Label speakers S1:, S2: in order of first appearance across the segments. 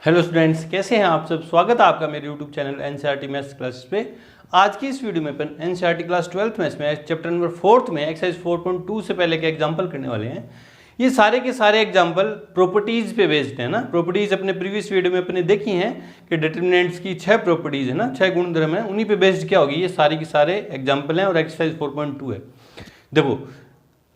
S1: Hello students, कैसे हैं आप सब। स्वागत है आपका मेरे YouTube channel NCERT maths classes पे। आज की इस वीडियो में अपन एनसीईआरटी क्लास 12th मैथ्स में चैप्टर नंबर 4 में एक्सरसाइज 4.2 से पहले के एग्जांपल करने वाले हैं। ये सारे के सारे एग्जांपल प्रॉपर्टीज पे बेस्ड है ना। प्रॉपर्टीज अपने प्रीवियस वीडियो में अपने देखी हैं कि डिटरमिनेंट्स की 6 प्रॉपर्टीज है ना, 6 गुणधर्म है, उन्हीं पे बेस्ड क्या होगी, ये सारी के सारे एग्जाम्पल हैं और एक्सरसाइज 4.2 है। देखो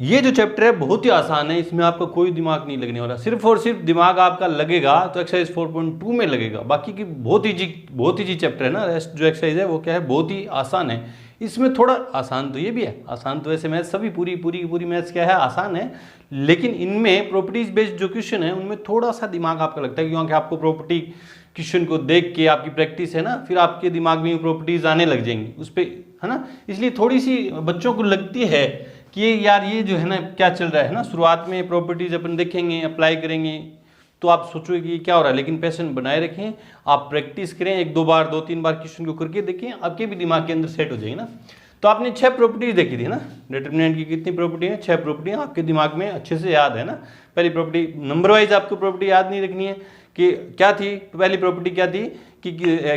S1: ये जो चैप्टर है बहुत ही आसान है, इसमें आपका कोई दिमाग नहीं लगने वाला। सिर्फ और सिर्फ दिमाग आपका लगेगा तो एक्सरसाइज 4.2 में लगेगा। बाकी की बहुत इजी चैप्टर है ना। रेस्ट जो एक्सरसाइज है वो क्या है, बहुत ही आसान है। इसमें थोड़ा आसान तो ये भी है, आसान तो वैसे मैथ्स सभी पूरी मैथ्स क्या है, आसान है। लेकिन इनमें प्रॉपर्टीज बेस्ड जो क्वेश्चन है उनमें थोड़ा सा दिमाग आपका लगता है, क्योंकि आपको प्रॉपर्टी क्वेश्चन को देख के आपकी प्रैक्टिस है ना, फिर आपके दिमाग में प्रॉपर्टीज आने लग जाएंगी उस पर, है ना। इसलिए थोड़ी सी बच्चों को लगती है कि यार ये जो है ना क्या चल रहा है ना। शुरुआत में प्रॉपर्टीज अपन देखेंगे, अप्लाई करेंगे तो आप सोचोगे कि क्या हो रहा है, लेकिन पैशन बनाए रखें, आप प्रैक्टिस करें, 1-2 बार 2-3 बार क्वेश्चन को करके देखें, आपके भी दिमाग के अंदर सेट हो जाएगी ना। तो आपने 6 प्रॉपर्टीज देखी थी ना। डिटरमिनेंट की कितनी प्रॉपर्टी है, 6 प्रॉपर्टी आपके दिमाग में अच्छे से याद है ना। पहली प्रॉपर्टी नंबर वाइज आपको प्रॉपर्टी याद नहीं रखनी है कि क्या थी। पहली प्रॉपर्टी क्या थी कि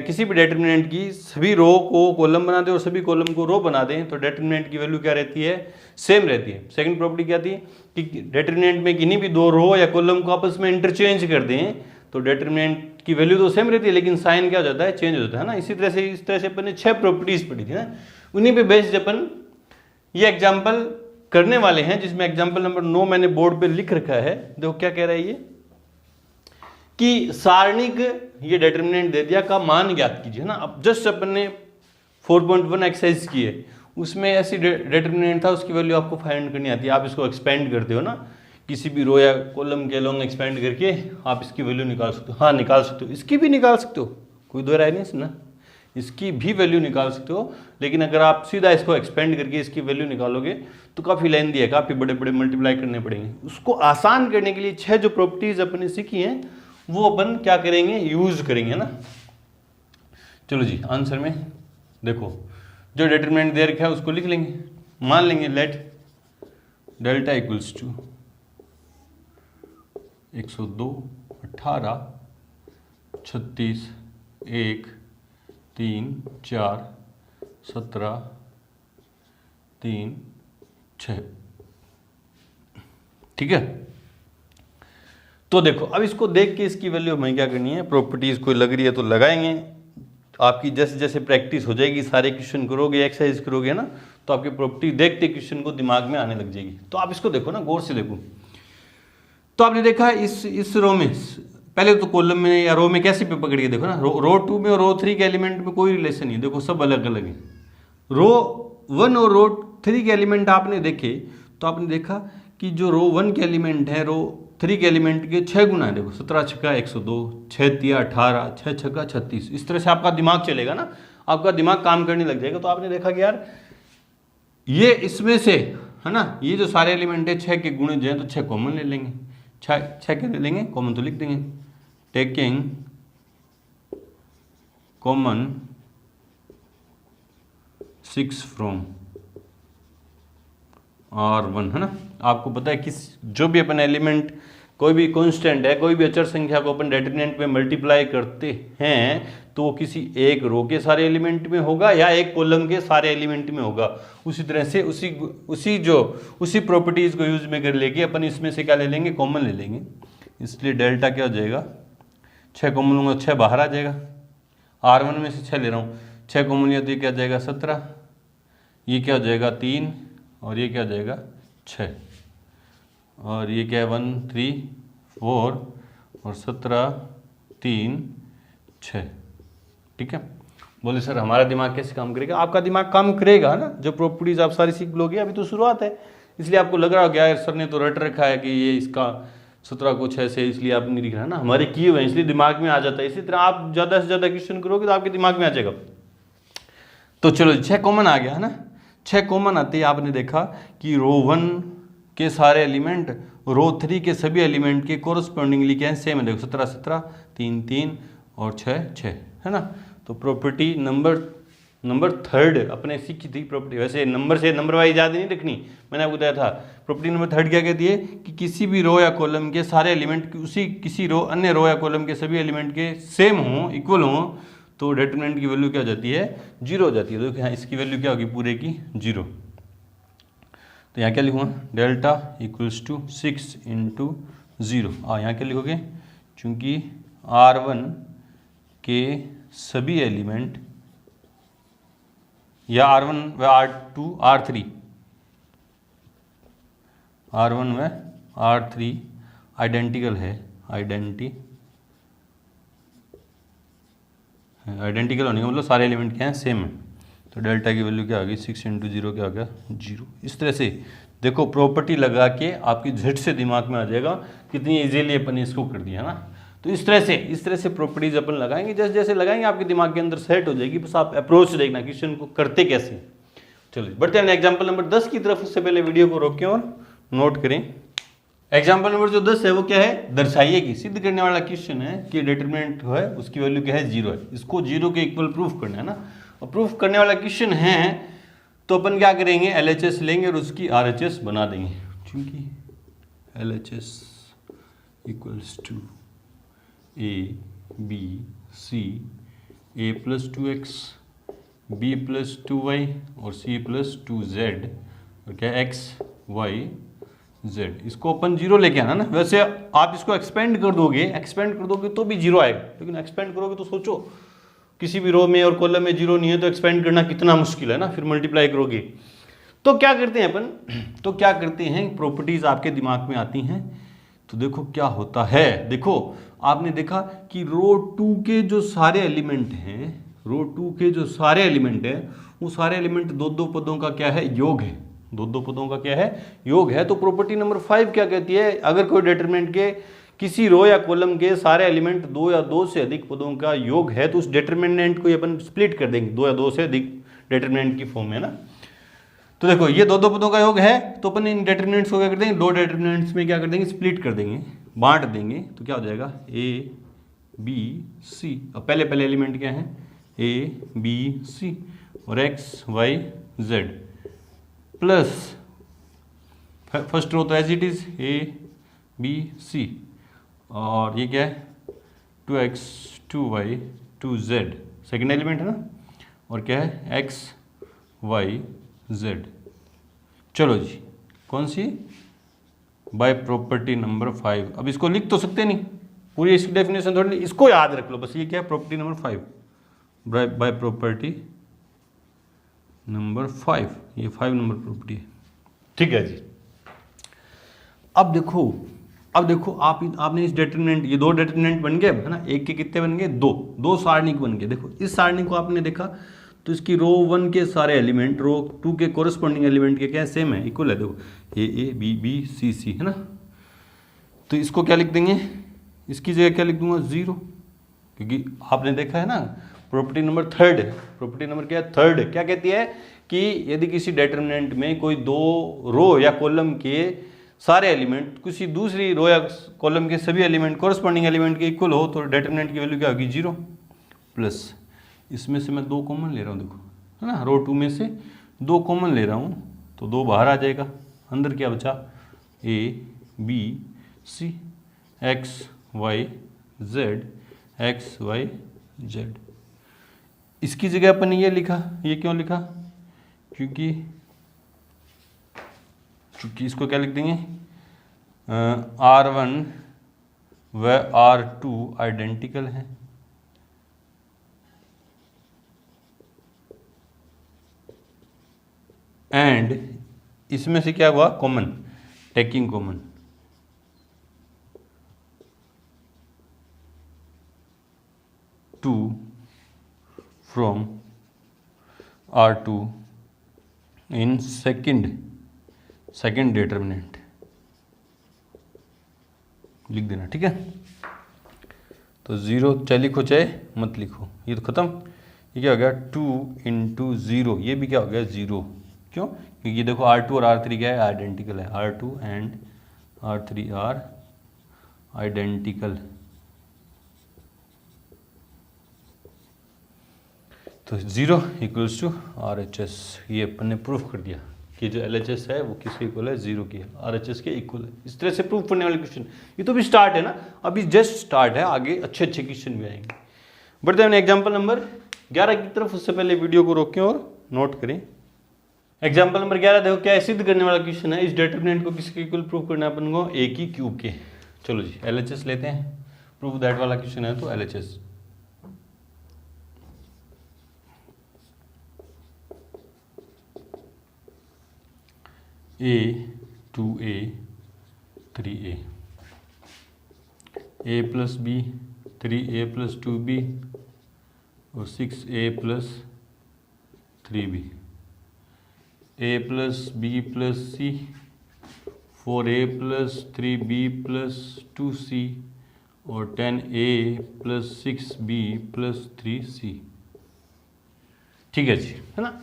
S1: किसी भी डिटरमिनेंट की सभी रो को कॉलम बना दें और सभी कॉलम को रो बना दें तो डिटरमिनेंट की वैल्यू क्या रहती है, सेम रहती है। सेकंड प्रॉपर्टी क्या थी कि डिटरमिनेंट में किन्हीं भी 2 रो या कॉलम को आपस में इंटरचेंज कर दें तो डिटरमिनेंट की वैल्यू तो सेम रहती है, लेकिन साइन क्या हो जाता है, चेंज हो जाता है ना। इसी तरह से इस तरह से अपन ने 6 प्रॉपर्टीज पढ़ी थी ना, उन्हीं पे बेस्ड अपन ये एग्जाम्पल करने वाले हैं, जिसमें एग्जाम्पल नंबर 9 मैंने बोर्ड पे लिख रखा है। देखो क्या कह रहा है ये कि सारणिक ये डिटरमिनेंट दे दिया का मान ज्ञात कीजिए ना। अब जस्ट अपन ने 4.1 एक्सरसाइज की है, उसमें ऐसी डिटरमिनेंट था, उसकी वैल्यू आपको फाइंड करनी आती है। आप इसको एक्सपेंड करते हो ना, किसी भी रो या कॉलम के लॉन्ग एक्सपेंड करके आप इसकी वैल्यू निकाल सकते हो। हाँ निकाल सकते हो, इसकी भी निकाल सकते हो, कोई दो राय नहीं सुना, इसकी भी वैल्यू निकाल सकते हो। लेकिन अगर आप सीधा इसको एक्सपेंड करके इसकी वैल्यू निकालोगे तो काफ़ी लेंथी है, काफ़ी बड़े बड़े मल्टीप्लाई करने पड़ेंगे। उसको आसान करने के लिए 6 जो प्रॉपर्टीज अपन ने सीखी हैं वो अपन क्या करेंगे, यूज करेंगे ना। चलो जी आंसर में देखो जो डिटरमिनेंट दे रखा है उसको लिख लेंगे। मान लेंगे लेट डेल्टा इक्वल्स टू 102, 18, 36, 1, 3, 4, 17, 3, 6। ठीक है। तो देखो अब इसको देख के इसकी वैल्यू हमें क्या करनी है, प्रॉपर्टीज कोई लग रही है तो लगाएंगे। आपकी जैसे जैसे प्रैक्टिस हो जाएगी, सारे क्वेश्चन करोगे, एक्सरसाइज करोगे ना, तो आपकी प्रॉपर्टी देखते क्वेश्चन को दिमाग में आने लग जाएगी। तो आप इसको देखो ना, गौर से देखो। तो आपने देखा इस रो में पहले तो कॉलम में या रो में कैसे पे पकड़ के देखो ना, रो 2 में और रो 3 के एलिमेंट में कोई रिलेशन नहीं, देखो सब अलग अलग है। रो 1 और रो 3 के एलिमेंट आपने देखे तो आपने देखा कि जो रो 1 के एलिमेंट है रो 3 के एलिमेंट के 6 गुना है। देखो 17 छक्का 102, 6 तिया 18, 6 छक्का 36। इस तरह से आपका दिमाग चलेगा ना, आपका दिमाग काम करने लग जाएगा। तो आपने देखा कि यार ये इसमें से है ना, ये जो सारे एलिमेंट है 6 के गुणे जो है तो 6 कॉमन ले लेंगे। 6 के ले लेंगे, कॉमन तो लिख देंगे। टेकिंग कॉमन 6 फ्रॉम R1 है ना। आपको पता है किस जो भी अपन एलिमेंट, कोई भी कांस्टेंट है, कोई भी अचर संख्या को अपन डिटरमिनेंट में मल्टीप्लाई करते हैं तो वो किसी एक रो के सारे एलिमेंट में होगा या एक कॉलम के सारे एलिमेंट में होगा। उसी तरह से उसी प्रॉपर्टीज को यूज में कर लेके अपन इसमें से क्या ले लेंगे, कॉमन ले लेंगे। इसलिए डेल्टा क्या हो जाएगा, 6 कॉमन लूँगा 6 बाहर आ जाएगा। R1 में से 6 ले रहा हूँ, 6 कॉमन लिया तो ये क्या हो जाएगा 17, ये क्या हो जाएगा 3 और ये क्या हो जाएगा 6, और ये क्या है 1 3 4 और 17 3 6। ठीक है। बोले सर हमारा दिमाग कैसे काम करेगा, आपका दिमाग काम करेगा ना, जो प्रॉपर्टीज आप सारी सीख लोगे। अभी तो शुरुआत है, इसलिए आपको लग रहा हो गया सर ने तो रट रखा है कि ये इसका 17 को 6 से, इसलिए आप नहीं दिख रहा ना। हमारे किए हुए इसलिए दिमाग में आ जाता है। इसी तरह आप ज़्यादा से ज़्यादा क्वेश्चन करोगे तो आपके दिमाग में आ जाएगा। तो चलो 6 कॉमन आ गया है ना। 6 कॉमन आते ही आपने देखा कि रो 1 के सारे एलिमेंट रो 3 के सभी एलिमेंट के कोरस्पॉन्डिंगली क्या है, सेम है। देखो 17 17, 3 3 और 6 6 है ना। तो प्रॉपर्टी नंबर नंबर थर्ड अपने सीखी थी प्रॉपर्टी, वैसे नंबर से नंबर वाइज याद नहीं रखनी, मैंने आपको बताया था। प्रॉपर्टी नंबर थर्ड क्या कहती है कि किसी भी रो या कॉलम के सारे एलिमेंट उसी किसी रो अन्य रो या कॉलम के सभी एलिमेंट के सेम हों, इक्वल हों, तो डिटरमिनेंट की वैल्यू क्या हो जाती है, जीरो हो जाती है। देखो यहाँ इसकी वैल्यू क्या होगी, पूरे की जीरो। तो यहाँ क्या लिखूँगा, delta equals to 6 into zero. यहाँ क्या लिखोगे, चूँकि R1 के सभी एलिमेंट या R1 व R2 R3 R1 व R3 आइडेंटिकल है, आइडेंटिकल होने का मतलब सारे एलिमेंट क्या हैं, सेम है। तो डेल्टा की वैल्यू क्या आ गई, 6 इंटू जीरो क्या आ गया, जीरो। इस तरह से देखो प्रॉपर्टी लगा के आपकी झट से दिमाग में आ जाएगा कितनी इजीली अपन ने इसको कर दिया ना। तो इस तरह से प्रॉपर्टीज अपन लगाएंगे, जैसे जैसे लगाएंगे आपके दिमाग के अंदर सेट हो जाएगी। बस आप अप्रोच देखना क्वेश्चन को करते कैसे। चलिए बढ़ते हैं एग्जाम्पल नंबर 10 की तरफ। उससे पहले वीडियो को रोकें और नोट करें। एग्जाम्पल नंबर जो 10 है वो क्या है, दर्शाइए कि सिद्ध करने वाला क्वेश्चन है कि डिटरमिनेंट है उसकी वैल्यू क्या है, जीरो है। इसको जीरो के इक्वल प्रूफ करना है ना, और प्रूफ करने वाला क्वेश्चन है तो अपन क्या करेंगे, LHS लेंगे और उसकी RHS बना देंगे। क्योंकि LHS equals to A B C A plus 2x B plus 2y और C प्लस 2z और क्या x y z। इसको अपन जीरो लेके आना ना। वैसे आप इसको एक्सपेंड कर दोगे तो भी जीरो आएगा, लेकिन एक्सपेंड करोगे तो सोचो किसी भी रो में और कॉलम में जीरो नहीं है तो एक्सपेंड करना कितना मुश्किल है ना, फिर मल्टीप्लाई करोगे। तो क्या करते हैं अपन, तो क्या करते हैं, प्रॉपर्टीज आपके दिमाग में आती हैं। तो देखो क्या होता है, देखो आपने देखा कि रो 2 के जो सारे एलिमेंट हैं, रो 2 के जो सारे एलिमेंट हैं, वो सारे एलिमेंट दो दो पदों का क्या है, योग है। दो दो पदों का क्या है, योग है। तो प्रॉपर्टी नंबर 5 क्या कहती है, अगर कोई डिटरमिनेंट के किसी रो या कॉलम के सारे एलिमेंट दो या दो से अधिक पदों का योग है तो उस डिटरमिनेंट को अपन स्प्लिट कर देंगे, दो या दो से अधिक डिटरमिनेंट की फॉर्म है ना। तो देखो ये दो दो पदों का योग है तो अपन इन डिटरमिनेंट्स को क्या कर देंगे, दो डिटरमिनेंट्स में क्या कर देंगे, स्प्लिट कर देंगे, बांट देंगे। तो क्या हो जाएगा, A B C। अब पहले पहले एलिमेंट क्या है, A B C और x y z plus first row तो as it is A B C और ये क्या है 2x 2y 2z second element है ना, और क्या है x y z। चलो जी, कौन सी, बाय प्रॉपर्टी नंबर 5। अब इसको लिख तो सकते नहीं, पूरी इसकी डेफिनेशन थोड़ी, इसको याद रख लो बस। ये क्या है, property number 5, by property number 5, ये 5 नंबर प्रॉपर्टी है, ठीक है जी। अब देखो आपने इस डिटरमिनेंट, ये दो डिटरमिनेंट बन गए है ना, एक के कितने बन गए, दो सारणी बन गए। देखो इस सारणी को आपने देखा तो इसकी रो 1 के सारे एलिमेंट रो 2 के कोरस्पॉन्डिंग एलिमेंट के क्या है, सेम है, इक्वल है। देखो A B B C C है ना। तो इसको क्या लिख देंगे, इसकी जगह क्या लिख दूंगा, 0, क्योंकि आपने देखा है ना property number third, property number क्या है, थर्ड, क्या कहती है कि यदि किसी डिटरमिनेंट में कोई दो रो या कॉलम के सारे एलिमेंट किसी दूसरी रो या कॉलम के सभी एलिमेंट कोरस्पॉन्डिंग एलिमेंट के इक्वल हो तो डिटरमिनेंट की वैल्यू क्या होगी, 0। प्लस इसमें से मैं 2 कॉमन ले रहा हूँ, देखो है ना, रो 2 में से 2 कॉमन ले रहा हूँ तो 2 बाहर आ जाएगा, अंदर क्या बचा, A B C x y z x y z। इसकी जगह अपन ये लिखा, ये क्यों लिखा, क्योंकि इसको क्या लिख देंगे, R1 व R2 आइडेंटिकल है, एंड इसमें से क्या हुआ, common, taking common, two from R2 in second determinant लिख देना, ठीक है। तो 0 चाहे लिखो चाहे मत लिखो, ये तो खत्म। ये क्या हो गया, 2 इंटू 0, ये भी क्या हो गया, 0। क्यों, क्योंकि देखो R2 और R3 क्या है, आइडेंटिकल है, R2 and R3 are identical. तो 0 इक्वल्स टू RHS, ये अपन ने प्रूफ कर दिया कि जो LHS है वो किसके इक्वल है, 0 की है, RHS के इक्वल है। इस तरह से प्रूफ करने वाले क्वेश्चन, ये तो भी स्टार्ट है ना, अभी जस्ट स्टार्ट है, आगे अच्छे अच्छे क्वेश्चन भी आएंगे। बढ़ते हैं एग्जाम्पल नंबर 11 की तरफ। उससे पहले वीडियो को रोकें और नोट करें। एग्जाम्पल नंबर 11 देखो क्या है, सिद्ध करने वाला क्वेश्चन है। इस डिटरमिनेंट को किसके इक्वल प्रूफ करना है अपन को, a की क्यूब के। चलो जी LHS लेते हैं, प्रूफ दैट वाला क्वेश्चन है तो LHS a 2a 3a, a plus b 3a plus 2b और 6a plus 3b, a plus b plus c 4a plus 3b plus 2c और 10a plus 6b plus 3c। ठीक है जी, है ना।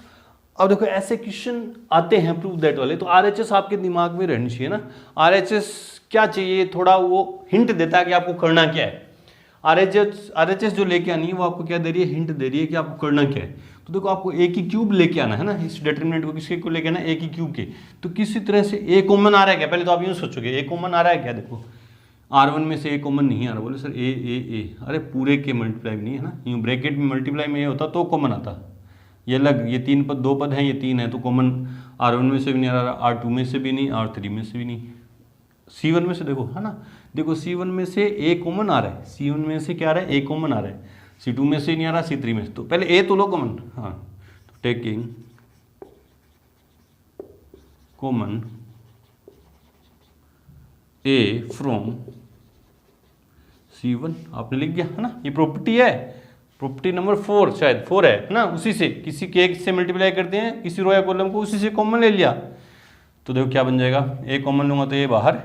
S1: अब देखो ऐसे क्वेश्चन आते हैं प्रूफ दैट वाले, तो RHS आपके दिमाग में रहनी चाहिए ना। RHS क्या चाहिए, थोड़ा वो हिंट देता है कि आपको करना क्या है। RHS जो लेके आनी है वो आपको क्या दे रही है, हिंट दे रही है कि आपको करना क्या है। तो देखो आपको a की क्यूब लेके आना है ना, इस डिटरमिनेंट को किसके को लेके आना है, a की क्यूब के। तो किसी तरह से a कॉमन आ रहा है क्या, पहले तो आप यूँ सोचोगे a कॉमन आ रहा है क्या। देखो R1 में से a कॉमन नहीं आ रहा, बोले सर a, अरे पूरे के मल्टीप्लाई में नहीं है ना, यूँ ब्रैकेट में मल्टीप्लाई में a होता तो कॉमन आता। ये अलग, ये 3 पद 2 पद हैं, ये 3 है तो कॉमन R1 में से भी नहीं आ रहा, R2 में से भी नहीं, R3 में से भी नहीं, C1 में से देखो, है ना। देखो C1 में से a कॉमन आ रहा है, C1 में से क्या आ रहा है, a कॉमन आ रहा है, C2 में से नहीं आ रहा, C3 में से। तो पहले a तो लो कॉमन, हाँ, तो taking common a from C1 आपने लिख दिया, है ना। ये प्रॉपर्टी है, प्रॉपर्टी नंबर 4, शायद 4 है ना। उसी से किसी के एक से मल्टीप्लाई करते हैं किसी रो या कॉलम को, उसी से कॉमन ले लिया। तो देखो क्या बन जाएगा, a कॉमन लूंगा तो ये बाहर,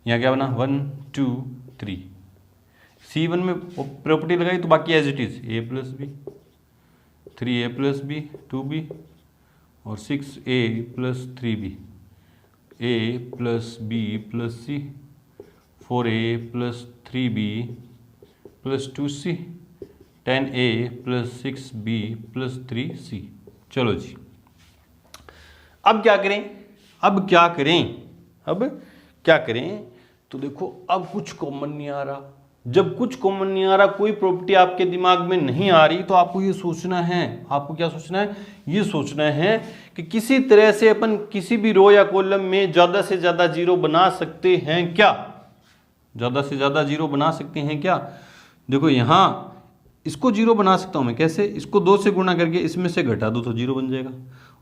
S1: यहाँ क्या बना 1 2 3, C1 में प्रॉपर्टी लगाई तो बाकी as it is a plus B 3a plus B 2b और 6a plus 3b, a plus b plus c 4a plus 3b plus 2c 10a plus 6b plus 3c। चलो जी, अब क्या करें, अब क्या करें। तो देखो अब कुछ कॉमन नहीं आ रहा। जब कुछ कॉमन नहीं आ रहा, कोई प्रॉपर्टी आपके दिमाग में नहीं आ रही, तो आपको ये सोचना है, आपको क्या सोचना है, ये सोचना है कि किसी तरह से अपन किसी भी रो या कॉलम में ज़्यादा से ज़्यादा जीरो बना सकते हैं क्या, ज़्यादा से ज़्यादा जीरो बना सकते हैं क्या। देखो यहाँ इसको जीरो बना सकता हूँ मैं, कैसे, इसको 2 से गुणा करके इसमें से घटा दो तो जीरो बन जाएगा,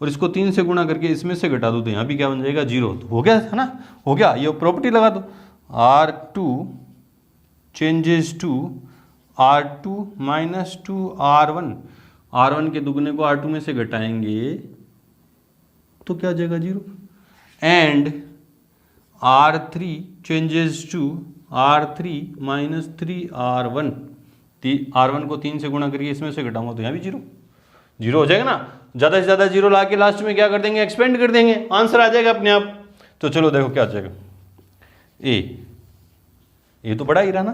S1: और इसको 3 से गुणा करके इसमें से घटा दो तो यहाँ भी क्या बन जाएगा, जीरो। तो हो गया, है ना, हो गया। ये प्रॉपर्टी लगा दो, R2 changes to R2 minus 2 R1, R1 के दुगने को R2 में से घटाएंगे तो क्या आ जाएगा, zero. And R3 changes to R3 minus 3 R1, R1 को 3 से गुणा करके इसमें से घटाऊंगा तो यहाँ भी जीरो, जीरो हो जाएगा ना। ज़्यादा से ज़्यादा जीरो ला के लास्ट में क्या कर देंगे, एक्सपेंड कर देंगे, आंसर आ जाएगा अपने आप। तो चलो देखो क्या आ जाएगा, ए तो बड़ा ही रहा ना।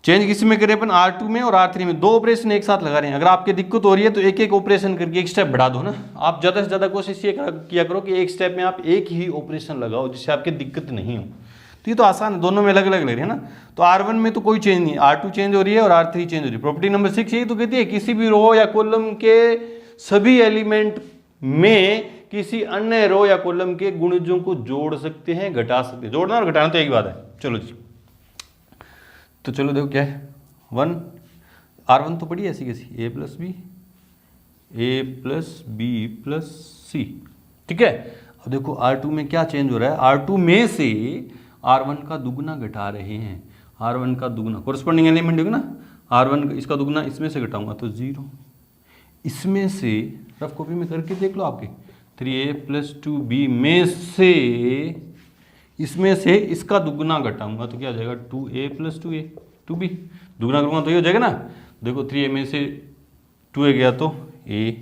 S1: चेंज किस में करें अपन, R2 में और R3 में, 2 ऑपरेशन एक साथ लगा रहे हैं। अगर आपके दिक्कत हो रही है तो एक एक ऑपरेशन करके एक स्टेप बढ़ा दो ना। आप ज़्यादा से ज़्यादा कोशिश ये किया करो कि एक स्टेप में आप एक ही ऑपरेशन लगाओ जिससे आपके दिक्कत नहीं हो। तो ये तो आसान है, दोनों में अलग अलग लग रहे हैं ना। तो R1 में तो कोई चेंज नहीं, R2 चेंज हो रही है और R3 चेंज हो रही है। प्रॉपर्टी नंबर 6 यही तो कहती है किसी भी रो या कॉलम के सभी एलिमेंट में किसी अन्य रो या कॉलम के गुणजों को जोड़ सकते हैं, घटा सकते हैं। जोड़ना और घटाना तो एक ही बात है। चलो जी, तो चलो देखो क्या है, 1 R1 तो पड़ी है ऐसी कैसी, a प्लस बी प्लस सी, ठीक है। अब देखो R2 में क्या चेंज हो रहा है, R2 में से R1 का दुगना घटा रहे हैं, R1 का दुगना कोरस्पॉन्डिंग एलिमेंट होगा ना, R1 इसका दुगना इसमें से घटाऊंगा तो 0, इसमें से रफ कॉपी में करके देख लो आपके, 3a प्लस 2b में से इसमें से इसका दुगना घटाऊंगा तो क्या आ जाएगा, 2a प्लस 2b, दुगना करूँगा तो ये हो जाएगा ना। देखो 3a में से 2a गया तो a,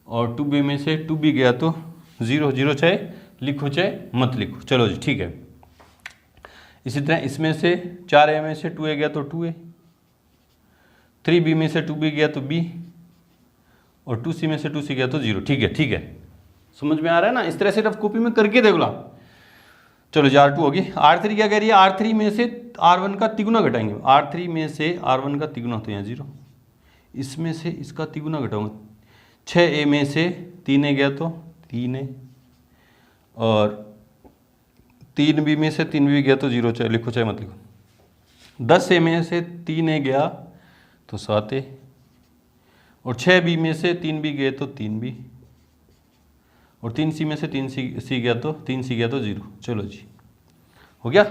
S1: और 2b में से 2b गया तो 0, 0 चाहे लिखो चाहे मत लिखो। चलो जी ठीक है। इसी तरह इसमें से 4a में से 2a गया तो 2a, 3b में से 2b गया तो b, और 2c में से 2c गया तो 0। ठीक है, ठीक है, समझ में आ रहा है ना? इस तरह से रफ कॉपी में करके देख लो आप। चलो जी, R2 होगी। R3 क्या कह रही है? R3 में से R1 का तिगुना घटाएंगे। R3 में से R1 का तिगुना तो यहाँ 0, इसमें से इसका तिगुना घटाऊंगा। 6a में से 3a गया तो 3a, और 3b में से 3b गया तो 0, चाहे लिखो चाहे मत लिखो। 10a में से 3a गया तो 7a, और 6b में से 3b गए तो 3b, और 3c में से 3c गया तो 3c गया तो 0। चलो जी, हो गया।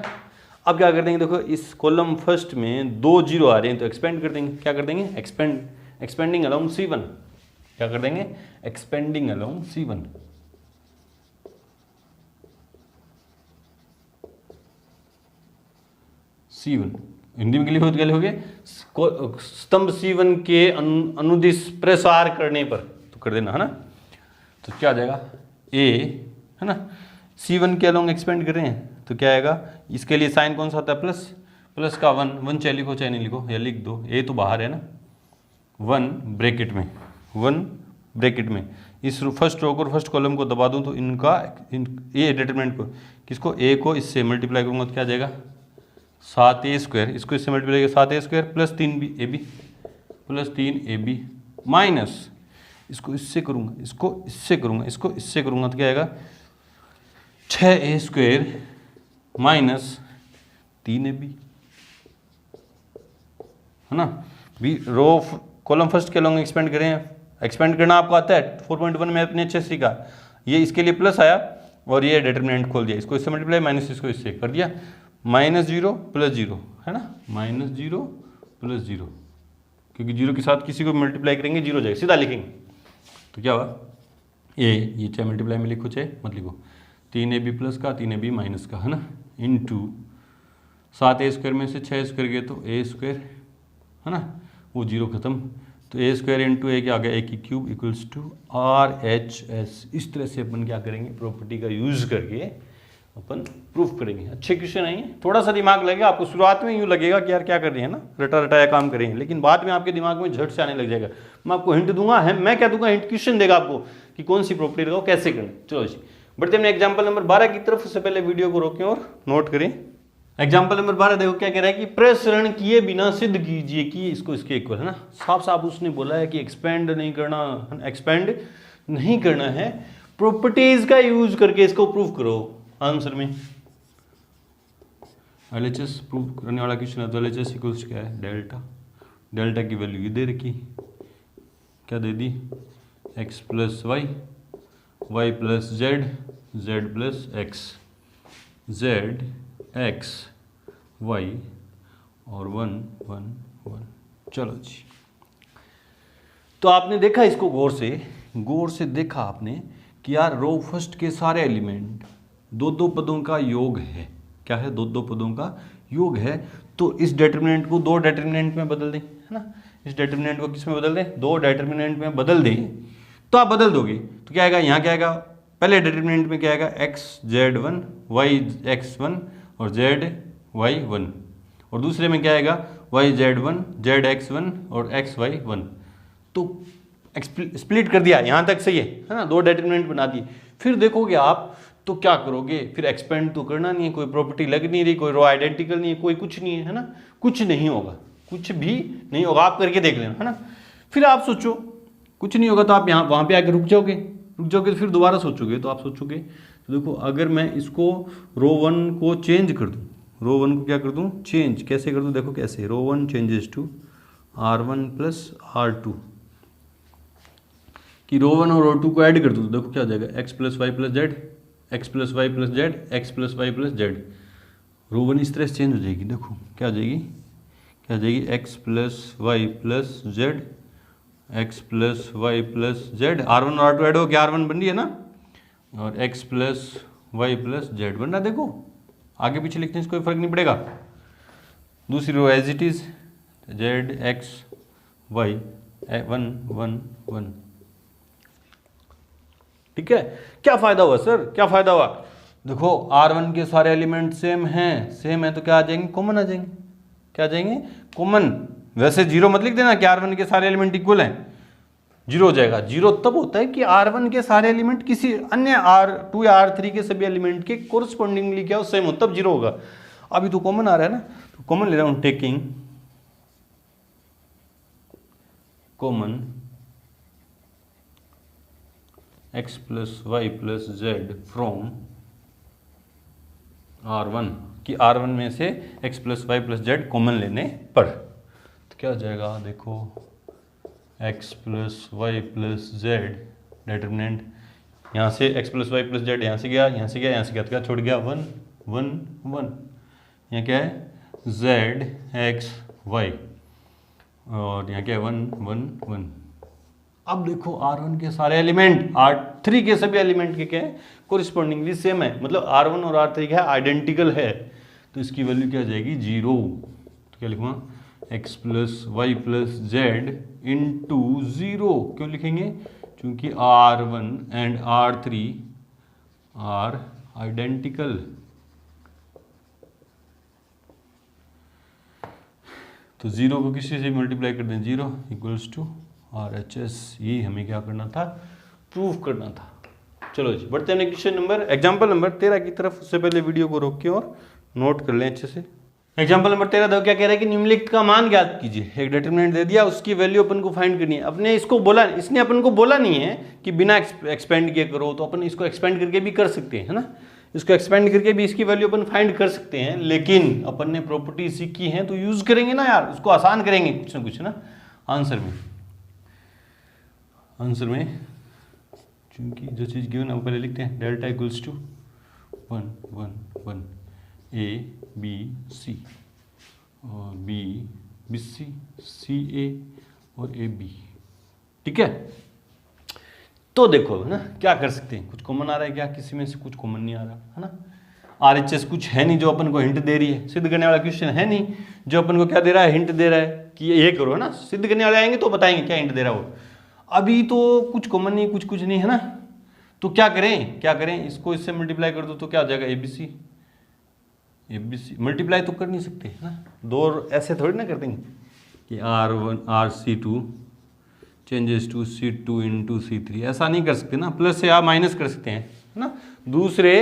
S1: अब क्या कर देंगे? देखो इस कॉलम फर्स्ट में 2 0 आ रहे हैं तो एक्सपेंड कर देंगे। क्या कर देंगे? Expanding along C1। क्या कर देंगे? Expanding along C1। C1 Hindi में क्या लिखोगे? स्तंभ C1 के अनुदिश प्रसार करने पर तो कर देना, है ना? तो क्या आ जाएगा? A, है ना? C1 के अलोंग एक्सपेंड कर रहे हैं तो क्या आएगा? इसके लिए साइन कौन सा होता है? प्लस। प्लस का 1 चाहे लिखो चाहे नहीं लिखो, या लिख दो, A तो बाहर है ना। 1 ब्रैकेट में, 1 ब्रैकेट में इस फर्स्ट रो को और फर्स्ट कॉलम को दबा दूं तो इनका A डिटरमिनेंट को, किसको? A को इससे मल्टीप्लाई करूंगा तो क्या आ जाएगा? 7a²। इसको इससे मल्टीप्लाई किया 7a² plus 3ab plus 3ab minus इसको इससे करूंगा, इसको इससे करूंगा, इसको इससे करूंगा तो क्या आएगा? 6a² माइनस 3ab, है ना? भी रो कॉलम फर्स्ट के अलोंग एक्सपेंड करें। एक्सपेंड करना आपको आता है, 4.1 में अपने अच्छे से सीखा। ये इसके लिए प्लस आया और ये डिटरमिनेंट खोल दिया, इसको इससे मल्टीप्लाई माइनस इसको इससे कर दिया। -0 + 0, है ना? -0 + 0, क्योंकि 0 के साथ किसी को मल्टीप्लाई करेंगे 0 जाएगा, सीधा लिखेंगे तो क्या हुआ? ये चाहे मल्टीप्लाई में लिखो चाहे मत लिखो, 3ab प्लस का 3ab माइनस का, है ना? इंटू 7a² में से 6a² गए तो a², है ना? वो 0 खत्म, तो a² इंटू a क्या आ गया? a³ equals to RHS। इस तरह से अपन क्या करेंगे? प्रॉपर्टी का यूज करके अपन प्रूफ करेंगे। अच्छे क्वेश्चन आएंगे, थोड़ा सा दिमाग लगेगा आपको। शुरुआत में यूँ लगेगा कि यार क्या कर रहे हैं ना, रटा रटाया काम करेंगे, लेकिन बाद में आपके दिमाग में झट से आने लग जाएगा। मैं आपको हिंट दूंगा, मैं क्या दूंगा? हिंट क्वेश्चन देगा आपको कि कौन सी प्रॉपर्टी लगाओ, कैसे करना। चलो जी, बढ़ते हैं एग्जाम्पल नंबर 12 की तरफ। उससे पहले वीडियो को रोकें और नोट करें। एग्जाम्पल नंबर 12 देखो क्या कह रहा है कि प्रसरण किए बिना सिद्ध कीजिए कि इसको इसके इक्वल, है ना? साफ साफ उसने बोला है कि एक्सपेंड नहीं करना है, प्रॉपर्टीज का यूज करके इसको प्रूफ करो। आंसर में LHS प्रूव करने वाला क्वेश्चन है तो LHS इक्वल्स क्या है? डेल्टा की वैल्यू ये दे रखी, क्या दे दी? x + y, y + z, z + x, z x y और 1 1 1। चलो जी, तो आपने देखा इसको गौर से देखा आपने कि यार रो फर्स्ट के सारे एलिमेंट 2-2 पदों का योग है। क्या है? 2-2 पदों का योग है। तो इस डिटरमिनेंट को 2 डिटरमिनेंट में बदल दें, है ना? इस डिटरमिनेंट को किस में बदल दें? 2 डिटरमिनेंट में बदल दें। तो आप बदल दोगे तो क्या आएगा? यहाँ क्या आएगा? पहले डिटरमिनेंट में क्या आएगा? xz1 yx1 और zy1, और दूसरे में क्या आएगा? yz1 zx1 और xy1। तो स्प्लिट कर दिया, यहाँ तक सही है ना? 2 डिटरमिनेंट बना दिए। फिर देखोगे आप तो क्या करोगे? फिर एक्सपेंड तो करना नहीं है, कोई प्रॉपर्टी लग नहीं रही, कोई रो आइडेंटिकल नहीं है, कोई कुछ नहीं है ना? कुछ नहीं होगा, कुछ भी नहीं होगा। आप करके देख लेना, है ना? फिर आप सोचो कुछ नहीं होगा तो आप यहाँ वहाँ पे आके रुक जाओगे तो फिर दोबारा सोचोगे। तो आप सोचोगे तो देखो, अगर मैं इसको रो 1 को चेंज कर दूँ, रो 1 को क्या कर दूँ? चेंज कैसे कर दूँ? देखो कैसे, रो 1 चेंजेस टू R1 + R2, कि रो 1 और रो 2 को ऐड कर दूँ तो देखो क्या हो जाएगा? x + y + z, x + y + z, x + y + z। रो 1 इस तरह से चेंज हो जाएगी। देखो क्या हो जाएगी? x + y + z, x + y + z। R1 और R2 ऐड हो गया, R1 बन रही है ना, और x + y + z बन रहा। देखो आगे पीछे लिखते हैं, कोई फर्क नहीं पड़ेगा। दूसरी row as it is, z x y 1 1 1। ठीक है, क्या फायदा हुआ सर? क्या फायदा हुआ? देखो R1 के सारे एलिमेंट सेम है तो क्या आ जाएंगे? कॉमन आ जाएंगे। क्या आ जाएंगे? कॉमन। वैसे जीरो मत लिख देना कि R1 के सारे एलिमेंट इक्वल हैं, जीरो हो जाएगा। जीरो तब होता है कि R1 के सारे एलिमेंट किसी अन्य R2 या R3 के सभी एलिमेंट के कोरस्पॉन्डिंगली क्या हो, सेम हो, तब जीरो होगा। अभी तो कॉमन आ रहा है ना, तो कॉमन ले रहा हूं, taking common x plus Y plus Z from R1, कि R1 में से x plus Y plus Z common लेने पर तो क्या हो जाएगा, देखो x plus Y plus Z determinant, यहाँ से x plus Y plus Z यहाँ से गया, यहाँ से गया, यहाँ से गया, तो क्या छोड़ गया, 1 1 1। यहाँ क्या है, z x y, और यहाँ क्या है, 1 1 1। अब देखो R1 के सारे एलिमेंट R3 के सभी एलिमेंट के क्या है, कोरिस्पॉन्डिंगली सेम है, मतलब R1 और R3 क्या है, आइडेंटिकल है, तो इसकी वैल्यू क्या आ जाएगी, 0। तो क्या लिखूँगा, x plus Y plus Z into 0। क्यों लिखेंगे, क्योंकि R1 and R3 are identical. तो 0 को किसी से मल्टीप्लाई कर दें, 0 इक्वल्स टू RHS। ये हमें क्या करना था, प्रूव करना था। चलो जी बढ़ते हैं क्वेश्चन नंबर, एग्जाम्पल नंबर 13 की तरफ। उससे पहले वीडियो को रोक के और नोट कर लें अच्छे से। एग्जाम्पल नंबर 13 देखो क्या कह रहा है कि निम्नलिखित का मान ज्ञात कीजिए। एक डिटरमिनेंट दे दिया, उसकी वैल्यू अपन को फाइंड करनी है। अपने इसको बोला, इसने अपन को बोला नहीं है कि बिना एक्सपेंड किए करो, तो अपन इसको एक्सपेंड करके भी कर सकते हैं, है ना। इसको एक्सपेंड करके भी इसकी वैल्यू अपन फाइंड कर सकते हैं, लेकिन अपन ने प्रॉपर्टी सीखी है तो यूज करेंगे ना यार, उसको आसान करेंगे कुछ ना कुछ, ना। आंसर में चूंकि जो चीज़ गिवन है वो पहले लिखते हैं, delta equals to 1 1 1 A B C और बी सी सी ए और ए बी। ठीक है, तो देखो ना क्या कर सकते हैं, कुछ कॉमन आ रहा है क्या, किसी में से कुछ कॉमन नहीं आ रहा, है ना। RHS कुछ है नहीं जो अपन को हिंट दे रही है, सिद्ध करने वाला क्वेश्चन है नहीं जो अपन को क्या दे रहा है, हिंट दे रहा है कि ये करो, है ना। सिद्ध करने वाले आएंगे तो बताएंगे क्या हिंट दे रहा है वो। अभी तो कुछ कॉमन नहीं, कुछ नहीं, है ना। तो क्या करें, इसको इससे मल्टीप्लाई कर दो तो क्या आ जाएगा, ABC मल्टीप्लाई तो कर नहीं सकते, है ना। दो ऐसे थोड़ी ना कर देंगे कि R1 RC2 changes to C2 into C3, ऐसा नहीं कर सकते ना। प्लस से आप माइनस कर सकते हैं, है ना। दूसरे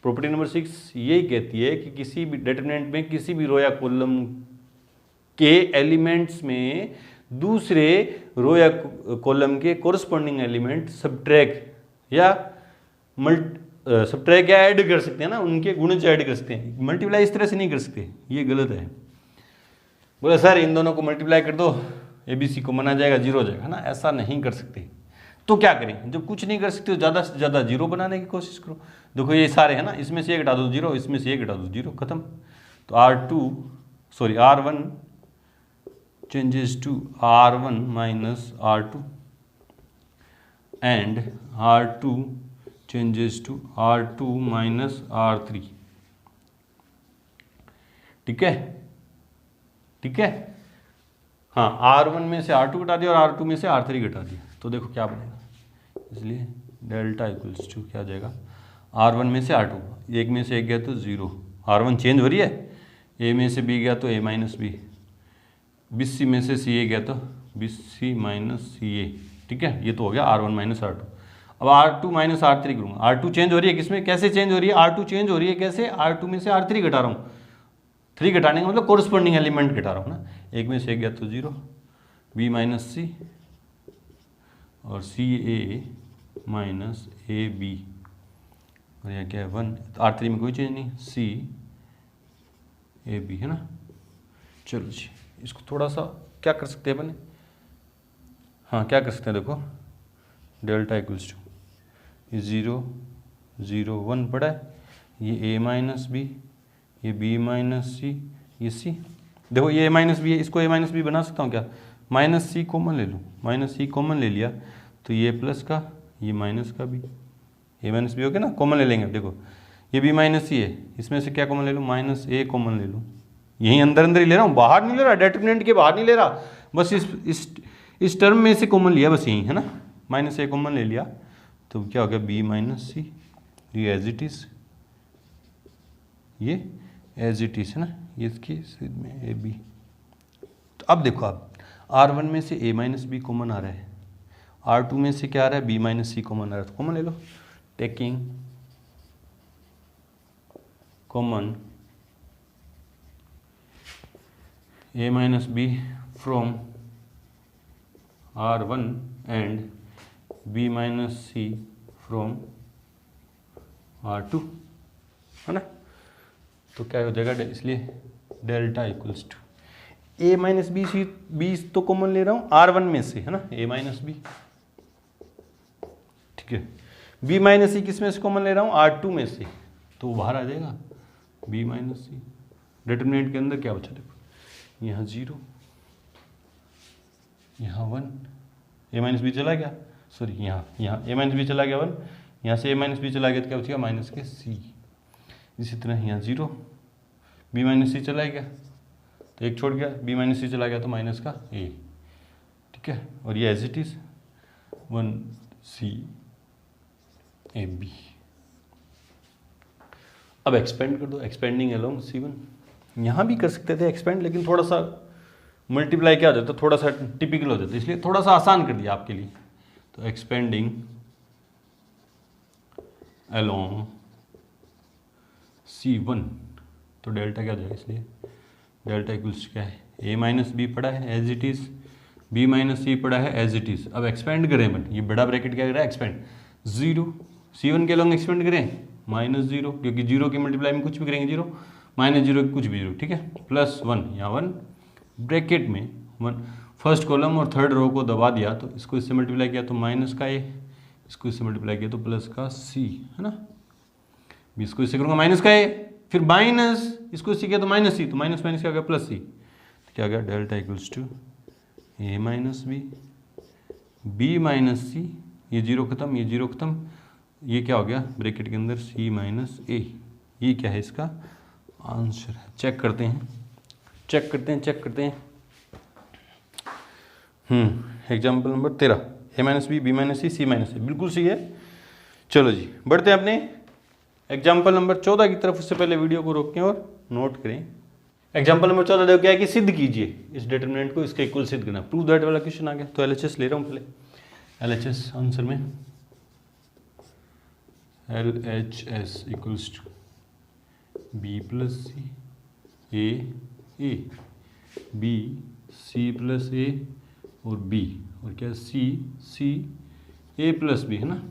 S1: प्रॉपर्टी नंबर 6 यही कहती है कि किसी भी डिटरमिनेंट में किसी भी रो या कॉलम के एलिमेंट्स में दूसरे रो या कॉलम के कोरस्पॉन्डिंग एलिमेंट सब्ट्रैक्ट या सब्ट्रैक्ट या ऐड कर सकते हैं ना, उनके गुणज ऐड कर सकते हैं। मल्टीप्लाई इस तरह से नहीं कर सकते, ये गलत है। बोला सर इन दोनों को मल्टीप्लाई कर दो, ABC कॉमन आ जाएगा, 0 हो जाएगा ना, ऐसा नहीं कर सकते। तो क्या करें, जब कुछ नहीं कर सकते तो ज़्यादा से ज़्यादा 0 बनाने की कोशिश करो। देखो ये सारे है ना, इसमें से एक घटा दो 0, इसमें से एक घटा दो 0, खत्म। तो R1 changes to R1 minus R2 and R2 changes to R2 minus R3। ठीक है, हाँ। R1 में से R2 घटा दिया और R2 में से R3 घटा दिया, तो देखो क्या बनेगा। इसलिए डेल्टा इक्वल्स टू क्या आ जाएगा, R1 में से R2, एक में से एक गया तो 0, R1 चेंज हो रही है, A में से B गया तो A माइनस B, BC में से CA गया तो BC माइनस CA। ठीक है, ये तो हो गया R1 माइनस R2। अब R2 माइनस R3 करूँगा। R2 चेंज हो रही है किसमें, कैसे चेंज हो रही है, R2 चेंज हो रही है कैसे, R2 में से R3 घटा रहा हूँ। 3 घटाने का मतलब कोरस्पॉन्डिंग एलिमेंट घटा रहा हूँ ना, एक में से एक गया तो 0, B माइनस C और CA माइनस AB, और यहाँ क्या है 1, R3 में कोई चेंज नहीं, CAB, है ना। चलो जी, इसको थोड़ा सा क्या कर सकते हैं अपने, हाँ क्या कर सकते हैं, देखो डेल्टा इक्वल्स टू 0 0 1 पड़ा है, ये A माइनस B, ये B माइनस C, ये C। देखो ये A माइनस B है, इसको A माइनस B बना सकता हूँ क्या, माइनस C कॉमन ले लूँ, माइनस C कॉमन ले लिया तो ये प्लस का, ये माइनस का भी, A माइनस B हो गया ना, कॉमन ले लेंगे। देखो ये B माइनस C है, इसमें से क्या कॉमन ले लूँ, माइनस A कॉमन ले लूँ। यहीं अंदर अंदर ही ले रहा हूँ, बाहर नहीं ले रहा, डिटरमिनेंट के बाहर नहीं ले रहा, बस इस टर्म में से कॉमन लिया, बस यहीं, है ना। माइनस A कॉमन ले लिया तो क्या हो गया, B माइनस C, ये एज इट इज, ये एज इट इज, है ना, ये इसकी में AB। तो अब देखो आप R1 में से a माइनस बी कॉमन आ रहा है, R2 में से क्या आ रहा है b माइनस सी कॉमन आ रहा है, तो कॉमन ले लो। Taking common a minus b from R1 and b minus c from R2, है ना। तो क्या हो जाएगा, इसलिए delta equals to a minus b c, b तो कॉमन ले रहा हूँ R1 में से, है ना, a माइनस बी, ठीक है। b माइनस सी किस में से कॉमन ले रहा हूँ, R2 में से, तो वो बाहर आ जाएगा b माइनस सी। डिटरमिनेंट के अंदर क्या बचा, देखो यहाँ 0, यहाँ 1, a माइनस बी चला गया, सॉरी यहाँ a माइनस बी चला गया 1, यहाँ से a माइनस बी चला गया तो क्या बचेगा माइनस के c। इसी तरह यहाँ 0, b माइनस सी चला गया तो एक छोड़ गया, b माइनस सी चला गया तो माइनस का a, ठीक है। और ये as it is 1 c a b। अब एक्सपेंड कर दो, एक्सपेंडिंग अलोंग c1, यहाँ भी कर सकते थे एक्सपेंड, लेकिन थोड़ा सा मल्टीप्लाई क्या हो जाता, थोड़ा सा टिपिकल हो जाता, इसलिए थोड़ा सा आसान कर दिया आपके लिए। तो एक्सपेंडिंग अलोंग c1, तो डेल्टा क्या हो जाएगा, इसलिए डेल्टा इक्वल्स क्या है, a माइनस बी पड़ा है as it is, b minus c पड़ा है एज इट इज़। अब एक्सपेंड करें, बट ये बड़ा ब्रैकेट क्या कर रहा है, एक्सपेंड 0, c1 के लॉन्ग एक्सपेंड करें माइनस 0, क्योंकि 0 के मल्टीप्लाई में कुछ भी करेंगे 0, माइनस 0 कुछ भी 0, ठीक है, प्लस 1, यहाँ 1 ब्रैकेट में 1, फर्स्ट कॉलम और थर्ड रो को दबा दिया तो इसको इससे मल्टीप्लाई किया तो माइनस का a, इसको इससे मल्टीप्लाई किया तो प्लस का c, है ना। इसको इससे करूँगा माइनस का a, फिर माइनस इसको इससे किया तो माइनस सी, तो माइनस माइनस क्या हो गया प्लस सी, तो क्या हो गया delta equals to a minus B, b minus c, ये 0 खत्म, ये 0 खत्म, ये क्या हो गया ब्रैकेट के अंदर c माइनस a। ये क्या है, इसका आंसर है। चेक करते हैं, चेक करते हैं। Example number 13, a minus B, b minus C, c minus a, बिल्कुल सही है। चलो जी बढ़ते हैं अपने एग्जाम्पल नंबर 14 की तरफ। उससे पहले वीडियो को रोकें और नोट करें। एग्जाम्पल नंबर 14 देखो क्या है कि सिद्ध कीजिए, इस डिटरमिनेंट को इसके इक्वल सिद्ध करना, प्रूव दैट वाला क्वेश्चन आ गया। तो LHS ले रहा हूँ पहले, LHS आंसर में LHS equals to b plus C a b c plus a और b, और क्या c a प्लस b, है ना।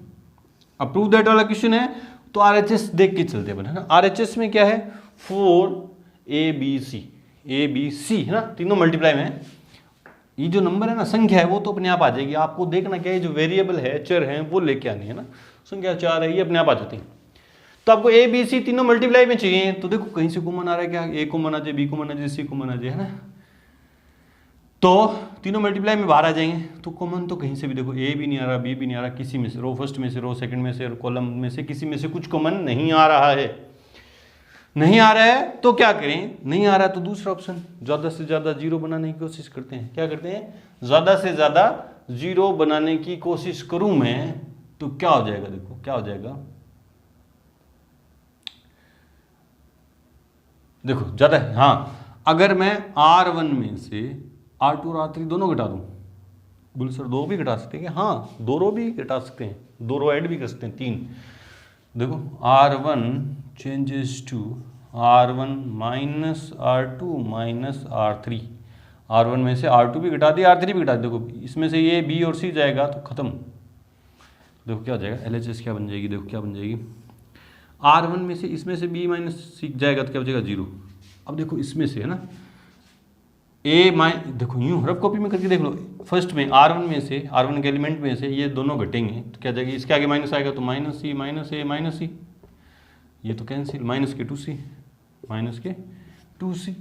S1: अब प्रूव दैट वाला क्वेश्चन है तो RHS देख के चलते हैं, है ना। RHS में क्या है 4ABC, ABC है ना, तीनों मल्टीप्लाई में है। ये जो नंबर है ना, संख्या है, वो तो अपने आप आ जाएगी। आपको देखना क्या है, जो वेरिएबल है, चर है, वो लेके आनी है ना। संख्या 4 है, ये अपने आप आ जाती है। तो आपको ABC तीनों मल्टीप्लाई में चाहिए, तो देखो कहीं से कॉमन आ रहा है क्या, A कॉमन आ जाए, B कॉमन आ जाए, C कॉमन आ जाए, है ना। तो तीनों मल्टीप्लाई में बाहर आ जाएंगे, तो कॉमन तो कहीं से भी देखो, A भी नहीं आ रहा, B भी नहीं आ रहा, किसी में से, रो फर्स्ट में से, रो सेकंड में से, कॉलम में से, किसी में से कुछ कॉमन नहीं आ रहा है। नहीं आ रहा है तो क्या करें, नहीं आ रहा है तो दूसरा ऑप्शन, ज़्यादा से ज़्यादा जीरो बनाने की कोशिश करते हैं। क्या करते हैं, ज़्यादा से ज़्यादा जीरो बनाने की कोशिश करूं मैं, तो क्या हो जाएगा, देखो क्या हो जाएगा, देखो ज़्यादा है। हाँ, अगर मैं R1 में से R2 और R3 दोनों घटा दूं, बोले सर 2 भी घटा सकते हैं, हाँ 2 रो भी घटा सकते हैं, 2 रो ऐड भी कर सकते हैं, 3। देखो R1 changes to R1 minus R2 minus R3, R1 में से R2 भी घटा दिया, R3 भी घटा दिया, देखो इसमें से ये B और C जाएगा तो खत्म। देखो क्या हो जाएगा, LHS क्या बन जाएगी, देखो क्या बन जाएगी, R1 में से इसमें से B माइनस C जाएगा तो क्या बचेगा 0। अब देखो इसमें से है ना देखो यूँ रफ कॉपी में करके देख लो, फर्स्ट में R1 में से, R1 के एलिमेंट में से ये दोनों घटेंगे तो क्या जाएगी, इसके आगे माइनस आएगा तो minus C minus A minus C, ये तो कैंसिल, माइनस के 2C माइनस के 2C,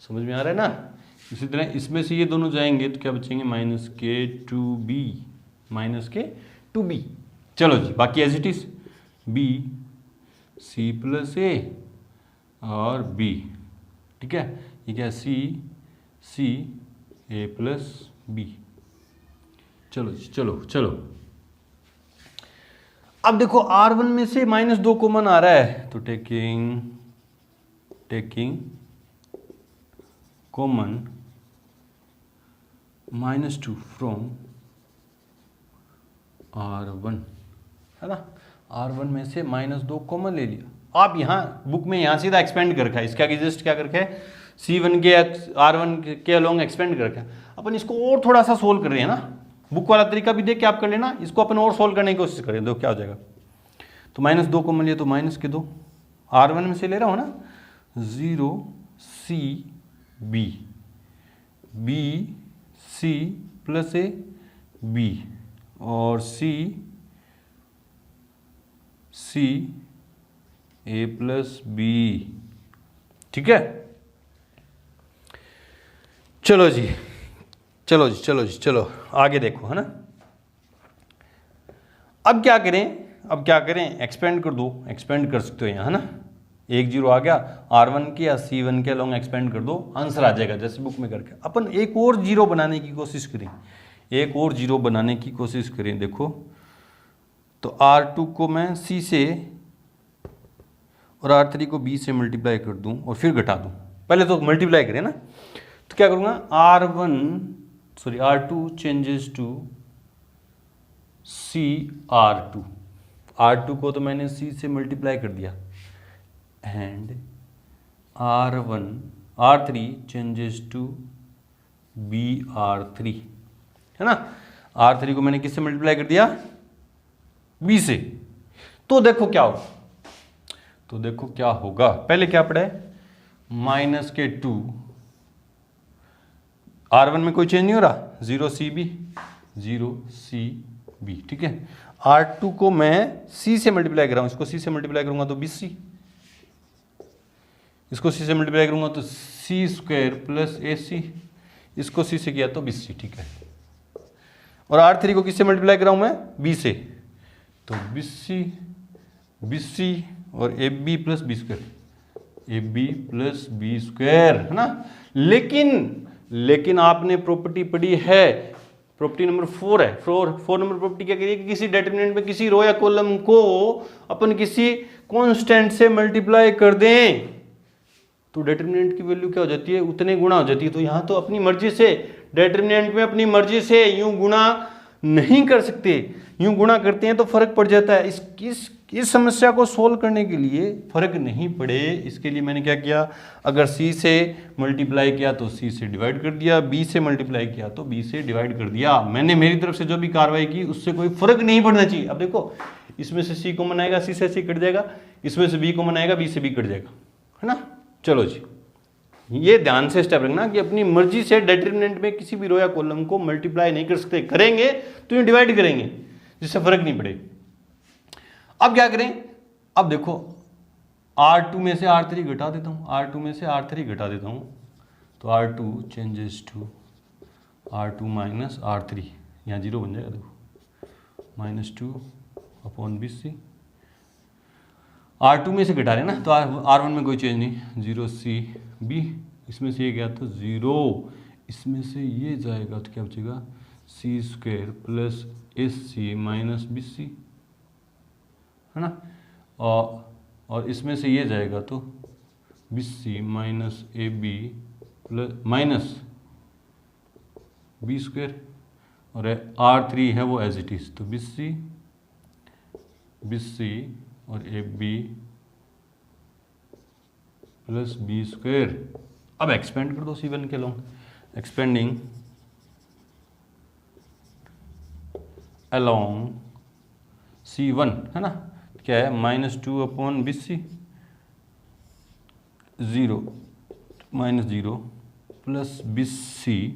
S1: समझ में आ रहा है ना। इसी तरह इसमें से ये दोनों जाएंगे तो क्या बचेंगे, माइनस के 2B माइनस के 2B। चलो जी बाकी as it is, B C plus A और B, ठीक है, ये क्या C A प्लस B। चलो जी चलो अब देखो R1 में से -2 कॉमन आ रहा है, तो टेकिंग कॉमन -2 फ्रॉम R1, है ना। R1 में से -2 कॉमन ले लिया। आप यहाँ बुक में यहाँ सीधा एक्सपेंड कर रखा है, इसका जस्ट क्या कर रखा है, C1 के R1 के अलोंग एक्सपेंड कर रखा है। अपन इसको और थोड़ा सा सोल्व कर रहे हैं ना, बुक वाला तरीका भी देख के आप कर लेना, इसको अपन और सोल्व करने की कोशिश करें, दो क्या हो जाएगा। तो -2 कॉमन लिया तो -2, R1 में से ले रहा हूँ ना, 0CB, BC plus A B और C A प्लस B, ठीक है। चलो जी चलो जी चलो जी चलो आगे देखो, है ना। अब क्या करें, एक्सपेंड कर दो, एक्सपेंड कर सकते हो यहाँ, है ना। 1 0 आ गया, R1 के या C1 के अलोंग एक्सपेंड कर दो, आंसर आ जाएगा जैसे बुक में करके। अपन एक और जीरो बनाने की कोशिश करें, देखो तो R2 को मैं C से और R3 को B से मल्टीप्लाई कर दूं और फिर घटा दूं। पहले तो मल्टीप्लाई करें ना, तो क्या करूंगा, R2 changes to CR2, R2 को तो मैंने C से मल्टीप्लाई कर दिया, and R3 changes to BR3, है ना। R3 को मैंने किससे मल्टीप्लाई कर दिया, B से। तो देखो क्या होगा, पहले क्या पड़ा है, -2, R1 में कोई चेंज नहीं हो रहा, 0CB, ठीक है। R2 को मैं C से मल्टीप्लाई कर रहा हूं, इसको C से मल्टीप्लाई करूंगा तो BC, इसको C से मल्टीप्लाई करूंगा तो C² प्लस AC, इसको C से किया तो BC, ठीक है। और R3 को किससे मल्टीप्लाई कर रहा हूं मैं, B से, तो BC और AB प्लस B², है ना। लेकिन आपने प्रॉपर्टी पढ़ी है, प्रॉपर्टी नंबर 4 है, 4 नंबर प्रॉपर्टी क्या करिए कि किसी डिटरमिनेंट में किसी रो या कॉलम को अपन किसी कांस्टेंट से मल्टीप्लाई कर दें तो डिटरमिनेंट की वैल्यू क्या हो जाती है, उतने गुना हो जाती है। तो यहाँ तो अपनी मर्जी से डिटरमिनेंट में अपनी मर्जी से यूं गुणा नहीं कर सकते, यूं गुणा करते हैं तो फर्क पड़ जाता है। इस समस्या को सोल्व करने के लिए फर्क नहीं पड़े, इसके लिए मैंने क्या किया, अगर C से मल्टीप्लाई किया तो C से डिवाइड कर दिया, B से मल्टीप्लाई किया तो B से डिवाइड कर दिया। मैंने मेरी तरफ से जो भी कार्रवाई की उससे कोई फर्क नहीं पड़ना चाहिए। अब देखो, इसमें से C कॉमन आएगा, C से C कट जाएगा, इसमें से B कॉमन आएगा, B से B कट जाएगा, है ना। चलो जी, ये ध्यान से स्टेप रखना कि अपनी मर्जी से डिटरमिनेंट में किसी भी रो या कॉलम को मल्टीप्लाई नहीं कर सकते, करेंगे तो ये डिवाइड करेंगे जिससे फर्क नहीं पड़े। अब क्या करें, अब देखो R2 में से R3 घटा देता हूं, तो R2 changes to R2 minus R3, यहाँ 0 बन जाएगा, देखो -2/BC। R2 में से घटा रहे ना, तो R1 में कोई चेंज नहीं, 0CB, इसमें से ये गया तो 0, इसमें से ये जाएगा तो क्या बचेगा, C² plus AC minus BC, है ना। और इसमें से ये जाएगा तो BC minus AB plus minus B², और R3 है वो एज इट इज, तो BC और AB प्लस B²। अब एक्सपेंड कर दो C1 के लोग, एक्सपेंडिंग अलोंग C1, है ना, क्या है, -2/BC, 0 प्लस BC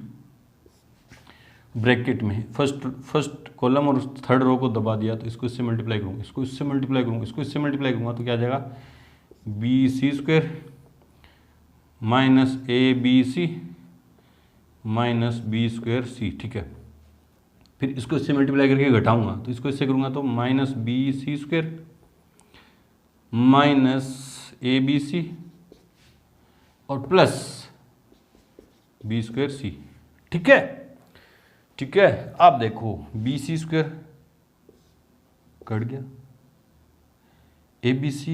S1: ब्रैकेट में फर्स्ट कॉलम और थर्ड रो को दबा दिया, तो इसको इससे मल्टीप्लाई करूँगा, इसको इससे मल्टीप्लाई करूँगा, इसको इससे मल्टीप्लाई करूँगा, तो क्या आ जाएगा, BC² minus ABC minus B²C, ठीक है। फिर इसको इससे मल्टीप्लाई करके घटाऊंगा, तो इसको इससे करूँगा तो -BC² माइनस ABC और प्लस B²C, ठीक है। अब देखो BC² कट गया, ABC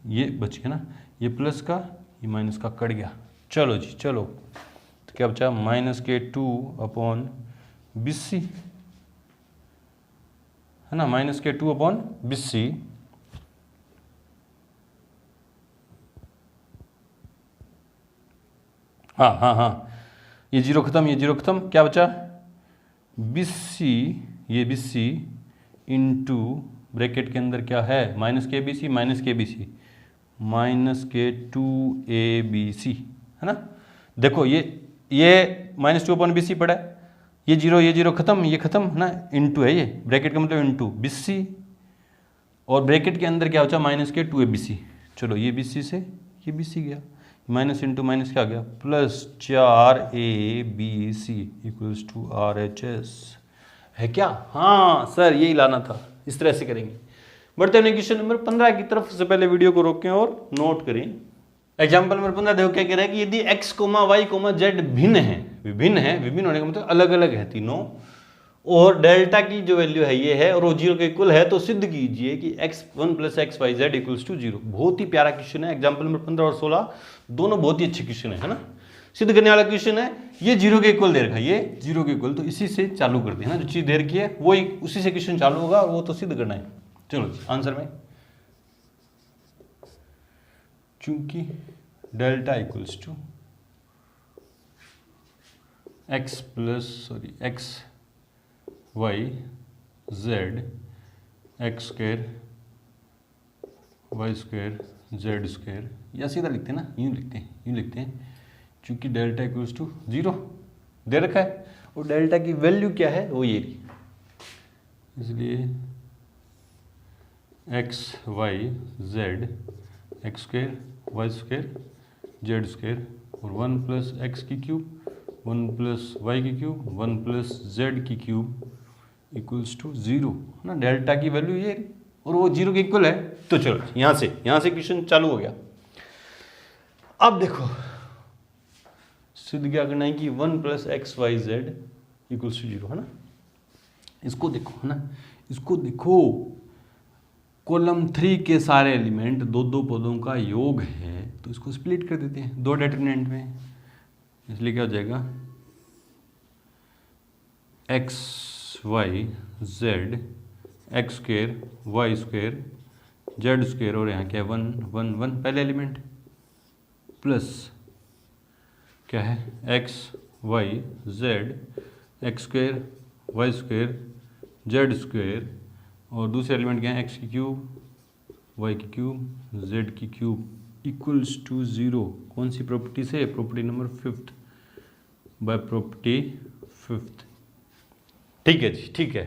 S1: ये बच गया ना, ये प्लस का ये माइनस का कट गया। चलो जी चलो, तो क्या बचा, -2/BC BC है ना, माइनस के 2/BC। हाँ, ये जीरो खत्म, ये जीरो खत्म, क्या बचा? BC, ये BC इंटू ब्रैकेट के अंदर क्या है, माइनस के BC माइनस के BC माइनस के 2ABC है ना। देखो ये माइनस 2/BC पड़ा है, ये जीरो खत्म, ये खत्म है ना, इंटू है ये, ब्रैकेट का मतलब इंटू BC, और ब्रैकेट के अंदर क्या बचा, माइनस के 2ABC। चलो ये BC से ये BC गया, माइनस इंटू माइनस क्या गया, plus 4ABC equals to RHS है क्या? हाँ सर, यही लाना था, इस तरह से करेंगे। बढ़ते हैं क्वेश्चन नंबर 15 की तरफ। से पहले वीडियो को रोकें और नोट करें। एग्जाम्पल नंबर 15 देखो क्या कह रहा है कि यदि x, y, z भिन्न है, विभिन्न होने का मतलब अलग अलग है तीनों, और डेल्टा की जो वैल्यू है ये है और वो 0 के इक्वल है, तो सिद्ध कीजिए कि x1 + xyz इक्वल्स टू 0। बहुत ही प्यारा क्वेश्चन है। एग्जाम्पल नंबर 15 और 16 दोनों बहुत ही अच्छे क्वेश्चन है ना। सिद्ध करने वाला क्वेश्चन है, ये 0 के इक्वल दे रखा है, ये 0 के इक्वल, तो इसी से चालू करते हैं ना, जो चीज दे रखी है वो उसी से क्वेश्चन चालू होगा, और वो तो सिद्ध करना है। चलो आंसर में, चूंकि delta equals to x y z x square y square z square, या सीधा लिखते हैं ना, यूँ लिखते हैं चूंकि डेल्टा इक्वल्स टू 0 दे रखा है, और डेल्टा की वैल्यू क्या है, वो ये रही, इसलिए x y z x square y square z square, और 1 + x की क्यूब 1 + y की क्यूब 1 + z की क्यूब इक्वल्स टू 0 है ना। डेल्टा की वैल्यू ये, और वो 0 के इक्वल है। तो चलो यहाँ से क्वेश्चन चालू हो गया। अब देखो सिद्ध क्या करना है कि 1 + x y z equals to 0 है ना। इसको देखो है ना, इसको देखो, कॉलम 3 के सारे एलिमेंट दो पदों का योग है, तो इसको स्प्लिट कर देते हैं 2 डिटरमिनेंट में, इसलिए क्या हो जाएगा x y z x square y square z square, और यहाँ क्या है 1 1 1 पहले एलिमेंट, प्लस क्या है x y z x square y square z square, और दूसरे एलिमेंट क्या है x की क्यूब y की क्यूब z की क्यूब इक्वल्स टू 0। कौन सी प्रॉपर्टी से? Property number 5th, by property 5th। ठीक है जी, ठीक है।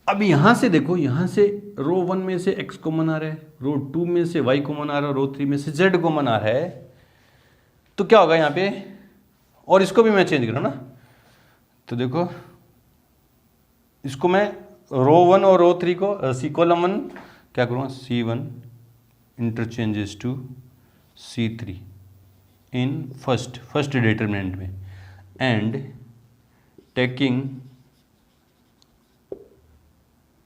S1: अब यहां से देखो, यहां से रो 1 में से x कॉमन आ रहा है, रो 2 में से y कॉमन आ रहा है, रो 3 में से z कॉमन आ रहा है, तो क्या होगा यहाँ पे, और इसको भी मैं चेंज करूँ ना, तो देखो इसको मैं रो 1 और रो 3 को कॉलम 1 क्या करूँगा, C1 interchanges to C3 in first determinant में, and taking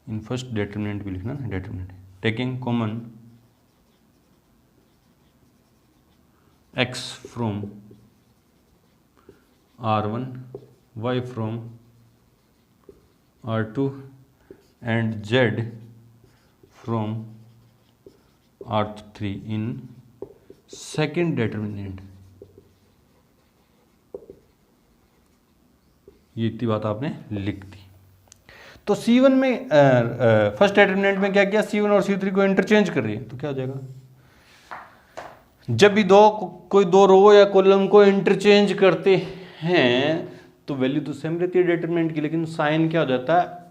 S1: in first determinant भी लिखना ना, determinant taking common x from R1 y from R2 and z from R3 in second determinant। ये इतनी बात आपने लिख दी। तो C1 में फर्स्ट डिटरमिनेंट में क्या किया, C1 और C3 को इंटरचेंज कर रही है, तो क्या हो जाएगा, जब भी कोई दो रो या कॉलम को इंटरचेंज करते हैं तो वैल्यू तो सेम रहती है डिटरमिनेंट की, लेकिन साइन क्या हो जाता है,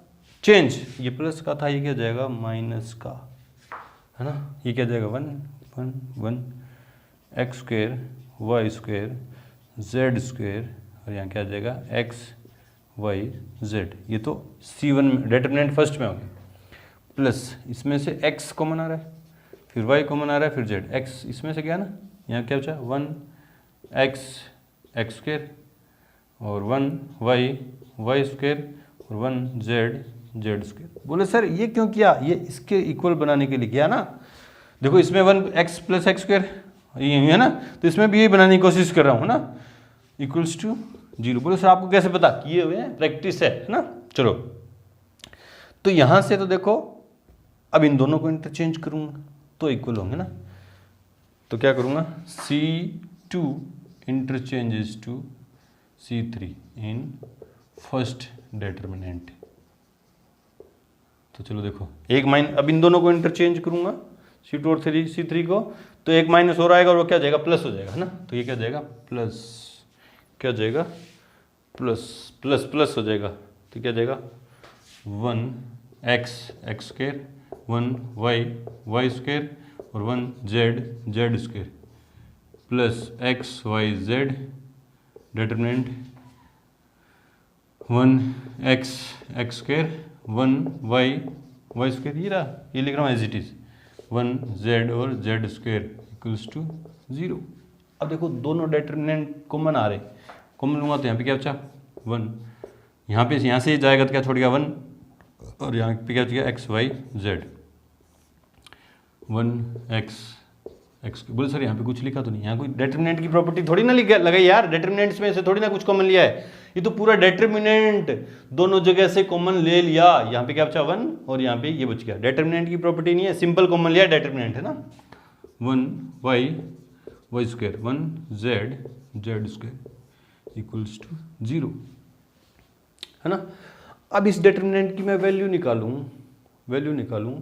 S1: चेंज। ये प्लस का था, ये क्या जाएगा माइनस का, है ना। ये क्या जाएगा 1 1 1 x square y square z square, और यहाँ क्या जाएगा x y z। ये तो C1 में डिटरमिनेंट फर्स्ट में हो गया, प्लस इसमें से x कॉमन आ रहा है, फिर y कॉमन आ रहा है, फिर z, x इसमें से गया ना, यहाँ क्या बचा 1 x स्क्वायर और 1 y स्क्वायर और 1 z स्क्वायर। बोले सर ये क्यों किया, ये इसके इक्वल बनाने के लिए किया ना। देखो इसमें 1x + x स्क्वायर ये है ना, तो इसमें भी यही बनाने की कोशिश कर रहा हूँ ना, इक्वल्स टू जीरो। बोलो सर आपको कैसे पता? किए हुए हैं, प्रैक्टिस है ना। चलो तो यहां से तो देखो अब इन दोनों को इंटरचेंज करूंगा तो इक्वल होंगे ना। तो क्या करूंगा, C2 interchanges to C3 in first determinant. तो चलो देखो एक माइनस, अब इन दोनों को इंटरचेंज करूंगा C2 और C3 को, तो एक माइनस हो रहेगा और वो क्या हो जाएगा, प्लस हो जाएगा ना। तो ये क्या हो जाएगा, प्लस, क्या हो जाएगा, प्लस प्लस प्लस हो जाएगा। तो क्या हो जाएगा 1x x square, 1y y square और 1z z square plus x y z determinant 1x x square 1y y square, ये रहा, ये लिख रहा हूँ एज इट इज 1z और z स्क्वायर इक्वल्स टू 0। अब देखो दोनों डिटरमिनेंट कॉमन आ रहे, कॉमन लूँगा तो यहाँ पे क्या बचा 1, यहाँ से जाएगा तो क्या छोड़ गया 1 और यहाँ पे क्या बचेगा x y z 1x x। बोले सर यहाँ पे कुछ लिखा तो नहीं, यहाँ कोई डिटरमिनेंट की प्रॉपर्टी थोड़ी ना लगाई यार, डिटरमिनेंट्स में से थोड़ी ना कुछ कॉमन लिया है, ये तो पूरा डिटरमिनेंट दोनों जगह से कॉमन ले लिया। यहाँ पे क्या बचा 1 और यहाँ पे ये बच गया, डिटरमिनेंट की प्रॉपर्टी नहीं है, सिंपल कॉमन लिया डिटरमिनेंट है ना। 1y y square 1z z square equals to 0 है ना। अब इस डिटरमिनेंट की मैं वैल्यू निकालूं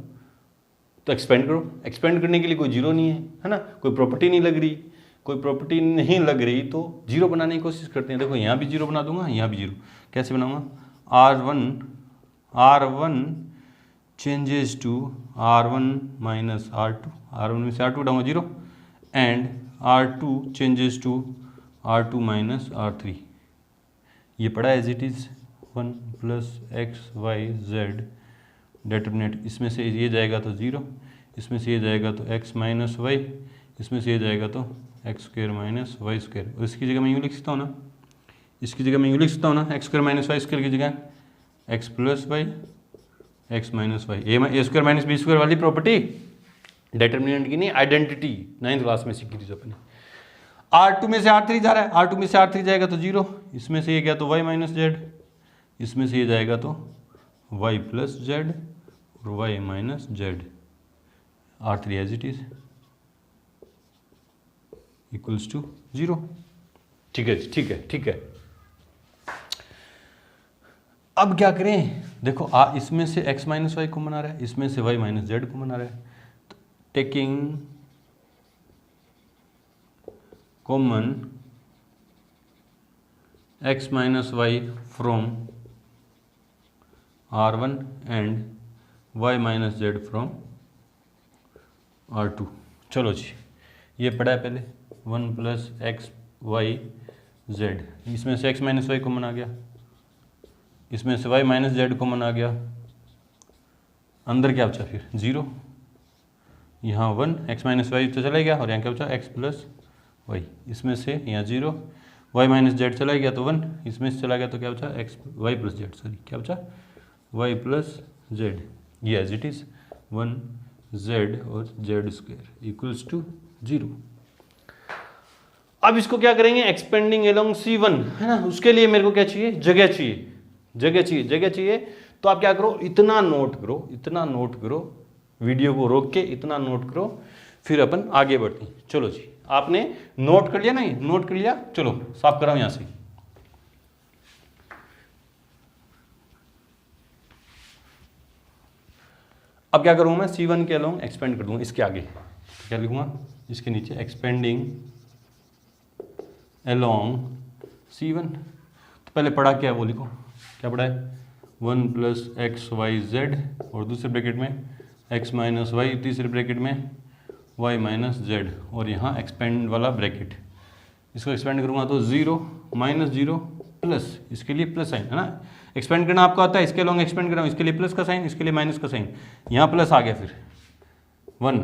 S1: तो एक्सपेंड करो, एक्सपेंड करने के लिए कोई जीरो नहीं है ना, कोई प्रॉपर्टी नहीं लग रही, तो जीरो बनाने की कोशिश करते हैं। देखो यहाँ भी जीरो बना दूंगा, यहाँ भी जीरो, कैसे बनाऊंगा, R1 changes to R1 minus R2, R1 में से R2 उठाऊंगा 0 and R2 changes to R2 minus R3। ये पड़ा as it is 1 plus X Y Z determinant, इसमें से ये जाएगा तो 0, इसमें से ये जाएगा तो x माइनस वाई, इसमें से ये जाएगा तो x square minus y square. और इसकी जगह मैं यूँ लिख सकता हूँ ना, x square minus y square की जगह x plus y x minus y, a square minus b square वाली प्रॉपर्टी डिटरमिनेंट की नहीं, आइडेंटिटी 9th क्लास में सीखी थी जो अपने। R2 में से R3 जा रहा है, R2 में से R3 जाएगा तो 0, इसमें से ये गया तो y माइनस जेड, इसमें से ये जाएगा तो y प्लस जेड और y minus Z, R3 as it is equals to 0। ठीक है। अब क्या करें, देखो इसमें से x माइनस वाई कॉमन आ रहा है, इसमें से y माइनस जेड कॉमन आ रहा है, तो taking common x minus Y from R1 and y minus Z from R2। चलो जी, ये पढ़ा है पहले 1 प्लस एक्स वाई जेड, इसमें से x माइनस वाई कॉमन आ गया, इसमें से y माइनस जेड कॉमन आ गया, अंदर क्या बचा फिर 0, यहाँ 1 x माइनस वाई तो चला गया और यहाँ क्या बचा x प्लस वाई, इसमें से यहाँ 0, y माइनस जेड चला गया तो 1, इसमें से चला गया तो क्या बचा x y plus Z, sorry क्या बचा y प्लस जेड, ये एज इट इज 1 z और z स्क्वायर इक्वल्स टू 0। अब इसको क्या करेंगे, एक्सपेंडिंग अलोंग C1 है ना, उसके लिए मेरे को क्या चाहिए, जगह चाहिए। तो आप क्या करो, इतना नोट करो, वीडियो को रोक के इतना नोट करो, फिर अपन आगे बढ़ते हैं। चलो जी, आपने नोट कर लिया, नहीं नोट कर लिया, चलो साफ कराओ यहां से। अब क्या करूंगा मैं, C1 के अलोंग एक्सपेंड कर दूंगा, इसके आगे क्या लिखूंगा, इसके नीचे एक्सपेंडिंग अलोंग C1। तो पहले पढ़ा क्या है वो लिखो, क्या पढ़ा है 1 प्लस एक्स वाई जेड और दूसरे ब्रैकेट में x माइनस वाई, तीसरे ब्रैकेट में y माइनस जेड और यहाँ एक्सपेंड वाला ब्रैकेट, इसको एक्सपेंड करूँगा तो 0 माइनस 0 प्लस, इसके लिए प्लस साइन है ना, एक्सपेंड करना आपको आता है, इसके लॉन्ग एक्सपेंड कर रहा हूँ, इसके लिए प्लस का साइन, इसके लिए माइनस का साइन, यहाँ प्लस आ गया फिर 1।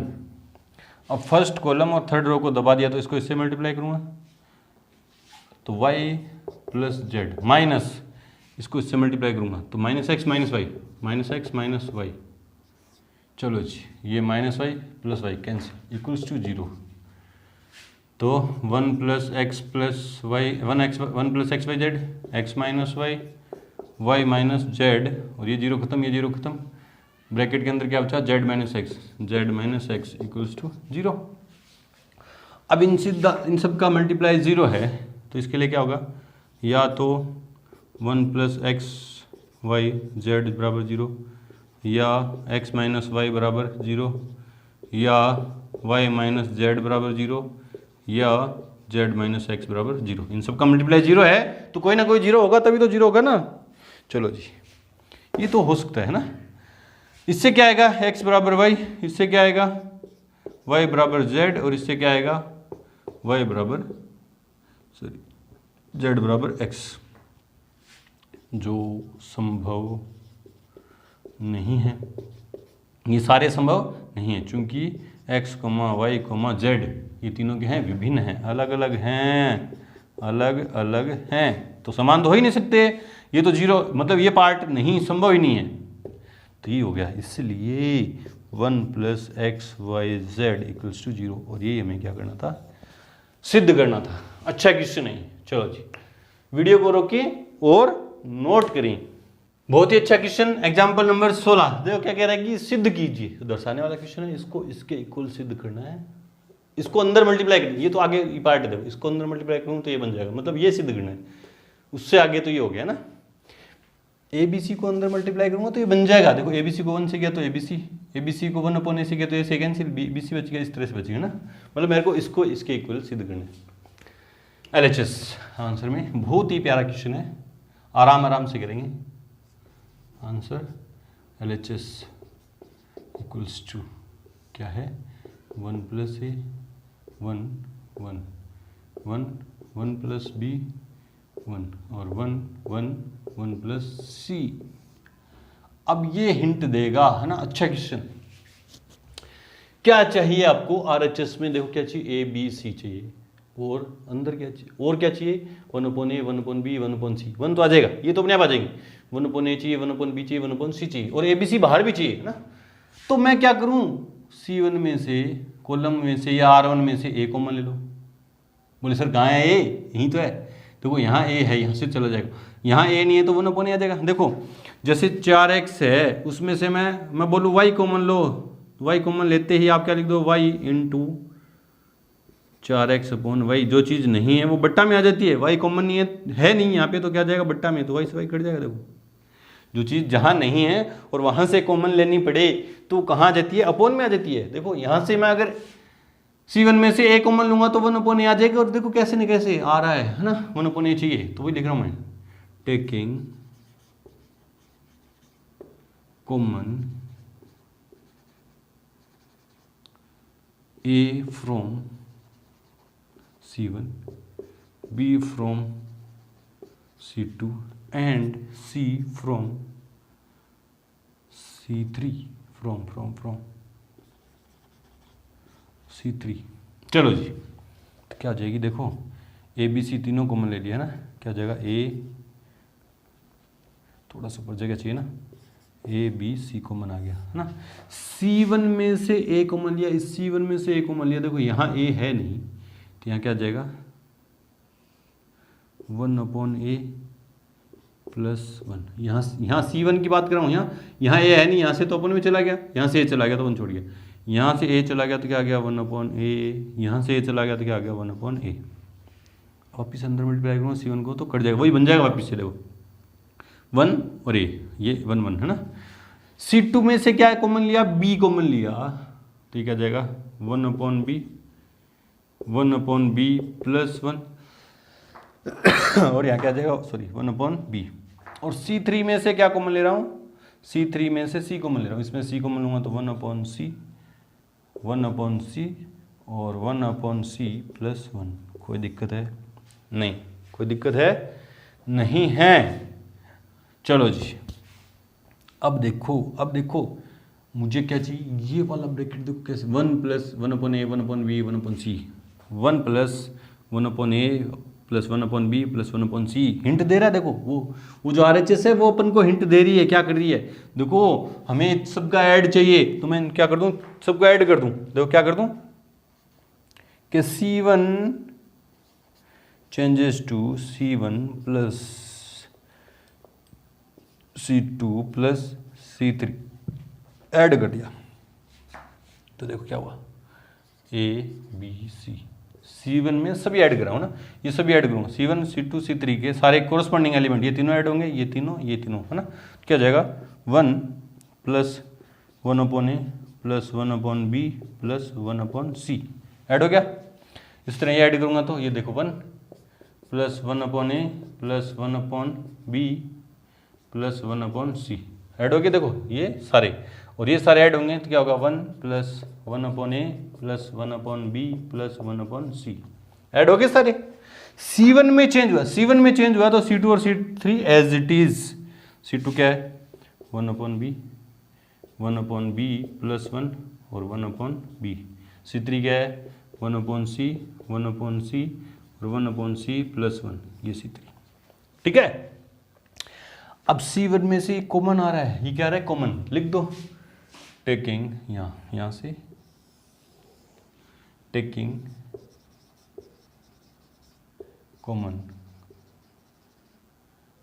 S1: अब फर्स्ट कॉलम और थर्ड रो को दबा दिया तो इसको इससे मल्टीप्लाई करूँगा तो y प्लस जेड माइनस, इसको इससे मल्टीप्लाई करूँगा तो माइनस एक्स माइनस वाई, चलो जी, ये minus Y plus Y cancel equals to 0। तो 1 plus X plus Y 1 plus X Y Z, X minus Y, Y minus Z, और ये जीरो खत्म, ये जीरो खत्म, ब्रैकेट के अंदर क्या बचा, Z minus X equals to 0। अब इन सब का मल्टीप्लाई 0 है, तो इसके लिए क्या होगा, या तो 1 प्लस एक्स वाई जेड बराबर 0, या एक्स माइनस वाई बराबर 0, या वाई माइनस जेड बराबर 0, या जेड माइनस एक्स बराबर 0। इन सब का मल्टीप्लाई 0 है, तो कोई ना कोई 0 होगा, तभी तो 0 होगा ना। चलो जी, ये तो हो सकता है ना। इससे क्या आएगा, x बराबर y, इससे क्या आएगा y बराबर z, और इससे क्या आएगा y बराबर z बराबर x, जो संभव नहीं है। ये सारे संभव नहीं है, चूंकि x, y, z ये तीनों के हैं विभिन्न हैं, अलग अलग हैं, अलग अलग हैं, तो समान तो हो ही नहीं सकते। ये तो 0, मतलब ये पार्ट नहीं, संभव ही नहीं है, तो ये हो गया। इसलिए 1 plus X Y Z equals to 0, और ये हमें क्या करना था, सिद्ध करना था। अच्छा क्वेश्चन है। चलो जी, वीडियो को रोकिए और नोट करें। बहुत ही अच्छा क्वेश्चन, एग्जाम्पल नंबर 16। देखो क्या कह रहा है कि सिद्ध कीजिए, तो दर्शाने वाला क्वेश्चन है, इसको इसके इक्वल सिद्ध करना है, इसको अंदर मल्टीप्लाई करना। ये तो आगे ये पार्ट है, देखो इसको अंदर मल्टीप्लाई करूँ तो ये बन जाएगा, मतलब ये सिद्ध करना है। उससे आगे तो ये हो गया ना, ABC को अंदर मल्टीप्लाई करूंगा तो ये बन जाएगा। देखो ABC को 1 से किया तो ABC को 1/a से किया तो ये सेकेंड से BC बच गया, इस तरह से बचेगा ना। मतलब मेरे को इसको इसके इक्वल सिद्ध करना है। LHS आंसर में बहुत ही प्यारा क्वेश्चन है, आराम से करेंगे। आंसर LHS इक्वल्स टू क्या है, 1 प्लस A 1 1 1 1 प्लस B 1 और 1 1 1 प्लस C। अब ये हिंट देगा, है ना। अच्छा क्वेश्चन। क्या चाहिए आपको RHS में, देखो क्या चाहिए, ABC चाहिए, और अंदर क्या चाहिए, और क्या चाहिए, 1/a 1/b 1/c। 1 तो आ जाएगा, ये तो अपने आप आ जाएंगे। 1/a चाहिए, 1/b चाहिए, 1/c चाहिए, और ABC बाहर भी चाहिए, है ना। तो मैं क्या करूं, C1 में से, कॉलम में से या R1 में से A कॉमन ले लो। बोले सर कहाँ है A, यहीं तो है। देखो यहाँ A है, यहाँ से चला जाएगा, यहाँ A नहीं है तो 1/a आ जाएगा। देखो जैसे 4x है, उसमें से मैं बोलूँ y कॉमन लो, y कॉमन लेते ही आप क्या लिख दो, y इंटू 4x/y। जो चीज़ नहीं है वो बट्टा में आ जाती है, y कॉमन नहीं है नहीं यहाँ पे, तो क्या जाएगा बट्टा में, तो y से y कट जाएगा। देखो जो चीज़ जहाँ नहीं है और वहाँ से कॉमन लेनी पड़े तो कहाँ आ जाती है, अपोन में आ जाती है। देखो यहाँ से मैं अगर C1 में से A कॉमन लूंगा तो 1/a आ जाएगा, और देखो कैसे न कैसे आ रहा है ना, 1/a चाहिए, तो वही लिख रहा हूँ मैं, taking common A from C1, B from C2 and C from C3 from C3। चलो जी, तो क्या हो जाएगी, देखो ABC तीनों कॉमन ले लिया ना, क्या हो जाएगा, A थोड़ा सा ऊपर जगह चाहिए ना, ABC कॉमन आ गया, है ना। C1 में से A कॉमन लिया, इस C1 में से A कॉमन लिया, देखो यहाँ A है नहीं, तो यहाँ क्या आ जाएगा, 1/a प्लस 1। यहाँ C1 की बात कर रहा हूँ, यहाँ A है नहीं, यहाँ से तो अपन में चला गया, यहाँ से A चला गया तो 1 छोड़ गया, यहाँ से A चला गया तो क्या आ गया, 1/a, यहाँ से A चला गया तो क्या आ गया, 1/a। वापिस अंदर मल्टीप्लाई करूँगा C1 को तो कट जाएगा, वही बन जाएगा वापिस से। देखो 1 और A, ये 1 1 है ना। C2 में से क्या कॉमन लिया, B कॉमन लिया, तो क्या जाएगा, 1/b प्लस 1 और यहाँ क्या जाएगा, सॉरी 1/b। और C3 में से क्या कॉमन ले रहा हूँ, C3 में से C कॉमन ले रहा हूँ, इसमें C कॉमन लूँगा तो 1/c और 1/c प्लस 1। कोई दिक्कत है नहीं, कोई दिक्कत है नहीं है। चलो जी, अब देखो मुझे क्या चाहिए, ये वाला ब्रैकेट देखो कैसे, 1 plus 1/a 1/b 1/c, 1 plus 1/a plus 1/b plus 1/c। Hint दे रहा है, देखो वो जो RHS है वो अपन को हिंट दे रही है, क्या कर रही है, देखो हमें सबका ऐड चाहिए, तो मैं क्या कर दूं, सबका ऐड कर दूं। देखो क्या कर दूं, कि C1 changes to C1 plus C2 plus C3 add कर दिया तो देखो क्या हुआ, A B C, C1 में सभी ऐड कराऊँ ना, ये सभी ऐड करूँगा, C1 C2 C3 के सारे कोरस्पॉन्डिंग एलिमेंट ये तीनों ऐड होंगे, ये तीनों है ना, क्या जाएगा 1 plus 1/A plus 1/B plus 1/C add हो गया। इस तरह ये ऐड करूँगा तो ये देखो 1 plus 1/A plus 1/B plus 1/C add हो गया, देखो ये सारे, और ये सारे ऐड होंगे तो क्या होगा 1 plus 1/A plus 1/B plus 1/C add हो गए सारे। C1 में चेंज हुआ, C1 में चेंज हुआ तो C2 और C3 as it is, C2 क्या है 1/B प्लस 1 और 1/B, C3 क्या है 1/C और 1/C प्लस 1, ये C3, ठीक है। अब C1 में से कॉमन आ रहा है, ये क्या आ रहा है कॉमन, लिख दो, टेकिंग यहाँ से टेकिंग कॉमन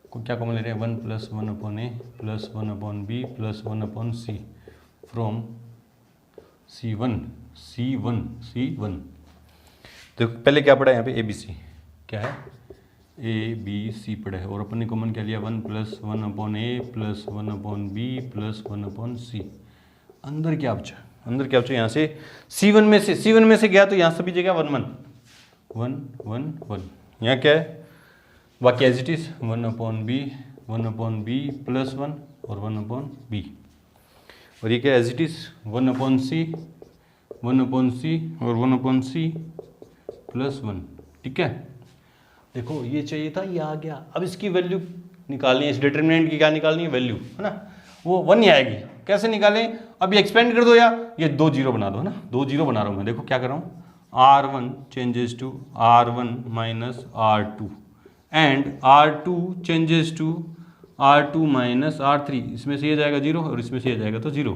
S1: को क्या कॉमन ले रहे हैं 1 plus 1/A plus 1/B plus 1/C from C1 तो पहले क्या पढ़ा है यहाँ पे ABC, क्या है ABC पढ़ा है, और अपन ने कॉमन क्या लिया 1 plus 1/A plus 1/B plus 1/C, अंदर क्या बचा यहाँ से C1 में से गया तो यहाँ सभी जगह 1 यहाँ क्या है बाकी as it is 1/B plus 1 और 1/B, और ये क्या एज इट इज 1/C और 1/C प्लस 1, ठीक है। देखो ये चाहिए था, ये आ गया। अब इसकी वैल्यू निकालनी है, इस डिटरमिनेंट की क्या निकालनी है वैल्यू, है ना, वो 1 ही आएगी। कैसे निकालें, अब ये एक्सपेंड कर दो या ये 2 0 बना दो, है ना, 2 0 बना रहा हूँ मैं, देखो क्या कर रहा हूँ R1 changes to R1 minus R2 and R2 changes to R2 minus R3, इसमें से ये जाएगा 0 और इसमें से ये जाएगा तो 0,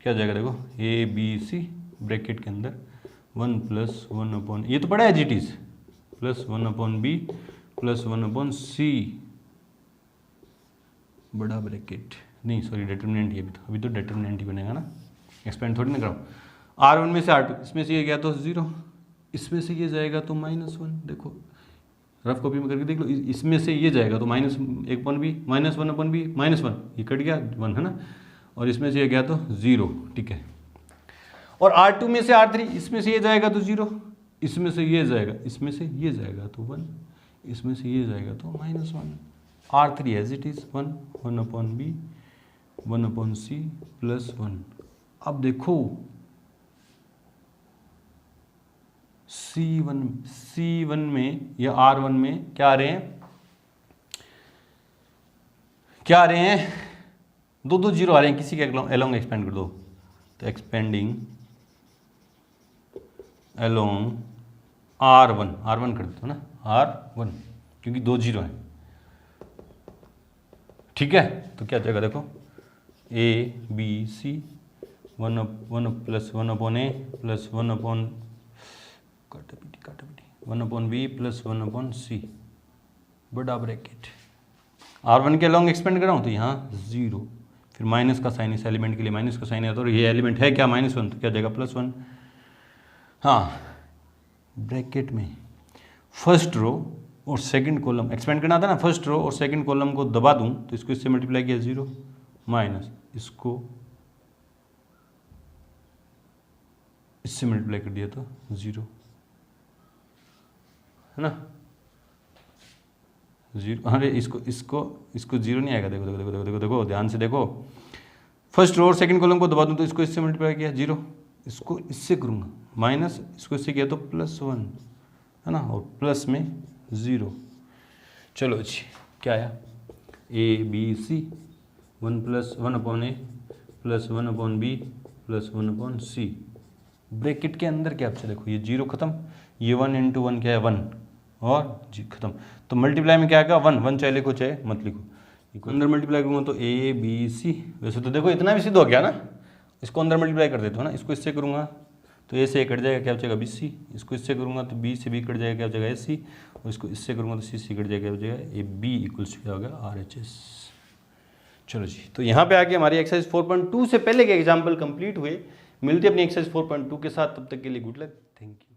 S1: क्या जाएगा देखो ABC ब्रैकेट के अंदर 1 प्लस 1/, ये तो पड़ा है GT plus 1/B plus 1/C बड़ा ब्रैकेट, नहीं सॉरी डिटरमिनेंट, ये भी अभी तो डिटरमिनेंट ही बनेगा ना, एक्सपेंड थोड़ी ना कराओ। R1 में से R2, इसमें से ये गया तो 0, इसमें से ये जाएगा तो -1, देखो रफ कॉपी में करके देख लो, इसमें से ये जाएगा तो -1/B माइनस 1/B -1, ये कट गया 1, है ना, और इसमें से ये गया तो 0, ठीक है। और R2 में से R3, इसमें से ये जाएगा तो 0, इसमें से ये जाएगा, इसमें से ये जाएगा तो 1, इसमें से ये जाएगा तो -1, R3 as it is 1/B 1/C plus 1। अब देखो C1 में या R1 में क्या आ रहे हैं, 2 0 आ रहे हैं, किसी के अलोंग एक्सपेंड कर दो, तो एक्सपेंडिंग अलोंग R1 कर दो ना, R1 क्योंकि 2 0 है, ठीक है। तो क्या जाएगा देखो ABC 1 plus 1/A plus 1/B plus 1/C बड़ा ब्रैकेट, R1 के लॉन्ग एक्सपेंड कर रहा हूँ तो यहाँ 0, फिर माइनस का साइन, इस एलिमेंट के लिए माइनस का साइन है तो ये एलिमेंट है क्या -1, तो क्या जाएगा +1। हाँ, ब्रैकेट में फर्स्ट रो और सेकंड कॉलम एक्सपेंड करना था ना, फर्स्ट रो और सेकंड कॉलम को दबा दूं तो इसको इससे मल्टीप्लाई किया 0 माइनस इसको इससे मल्टीप्लाई कर दिया तो 0, है ना 0, अरे इसको 0 नहीं आएगा, देखो देखो देखो देखो देखो देखो ध्यान से देखो, फर्स्ट रो और सेकंड कॉलम को दबा दूं तो इसको इससे मल्टीप्लाई किया 0, इसको इससे करूँगा माइनस, इसको इससे किया तो +1, है ना, और प्लस में 0। चलो जी क्या आया ABC 1 plus 1/A plus 1/B plus 1/C, bracket के अंदर क्या आपसे देखो ये 0 खत्म, ये 1 × 1 क्या है 1 और जी खत्म, तो मल्टीप्लाई में क्या आएगा 1 चाहे लिखो चाहे मत लिखो, अंदर मल्टीप्लाई करूँगा तो ABC, वैसे तो देखो इतना भी सिद्ध हो गया ना, इसको अंदर मल्टीप्लाई कर देता हूँ ना, इसको इससे करूँगा तो ए से ए कट जाएगा, क्या हो जाएगा BC। इसको इससे करूँगा तो B से B कट जाएगा, क्या हो जाएगा AC। और इसको इससे करूँगा तो C कट जाएगा, क्या हो जाएगा AB इक्वल्स क्या होगा RHS। चलो जी, तो यहाँ पे आके हमारी एक्सरसाइज 4.2 से पहले के एग्जाम्पल कंप्लीट हुए। मिलते हैं अपनी एक्सरसाइज 4.2 के साथ, तब तक के लिए गुड लक, थैंक यू।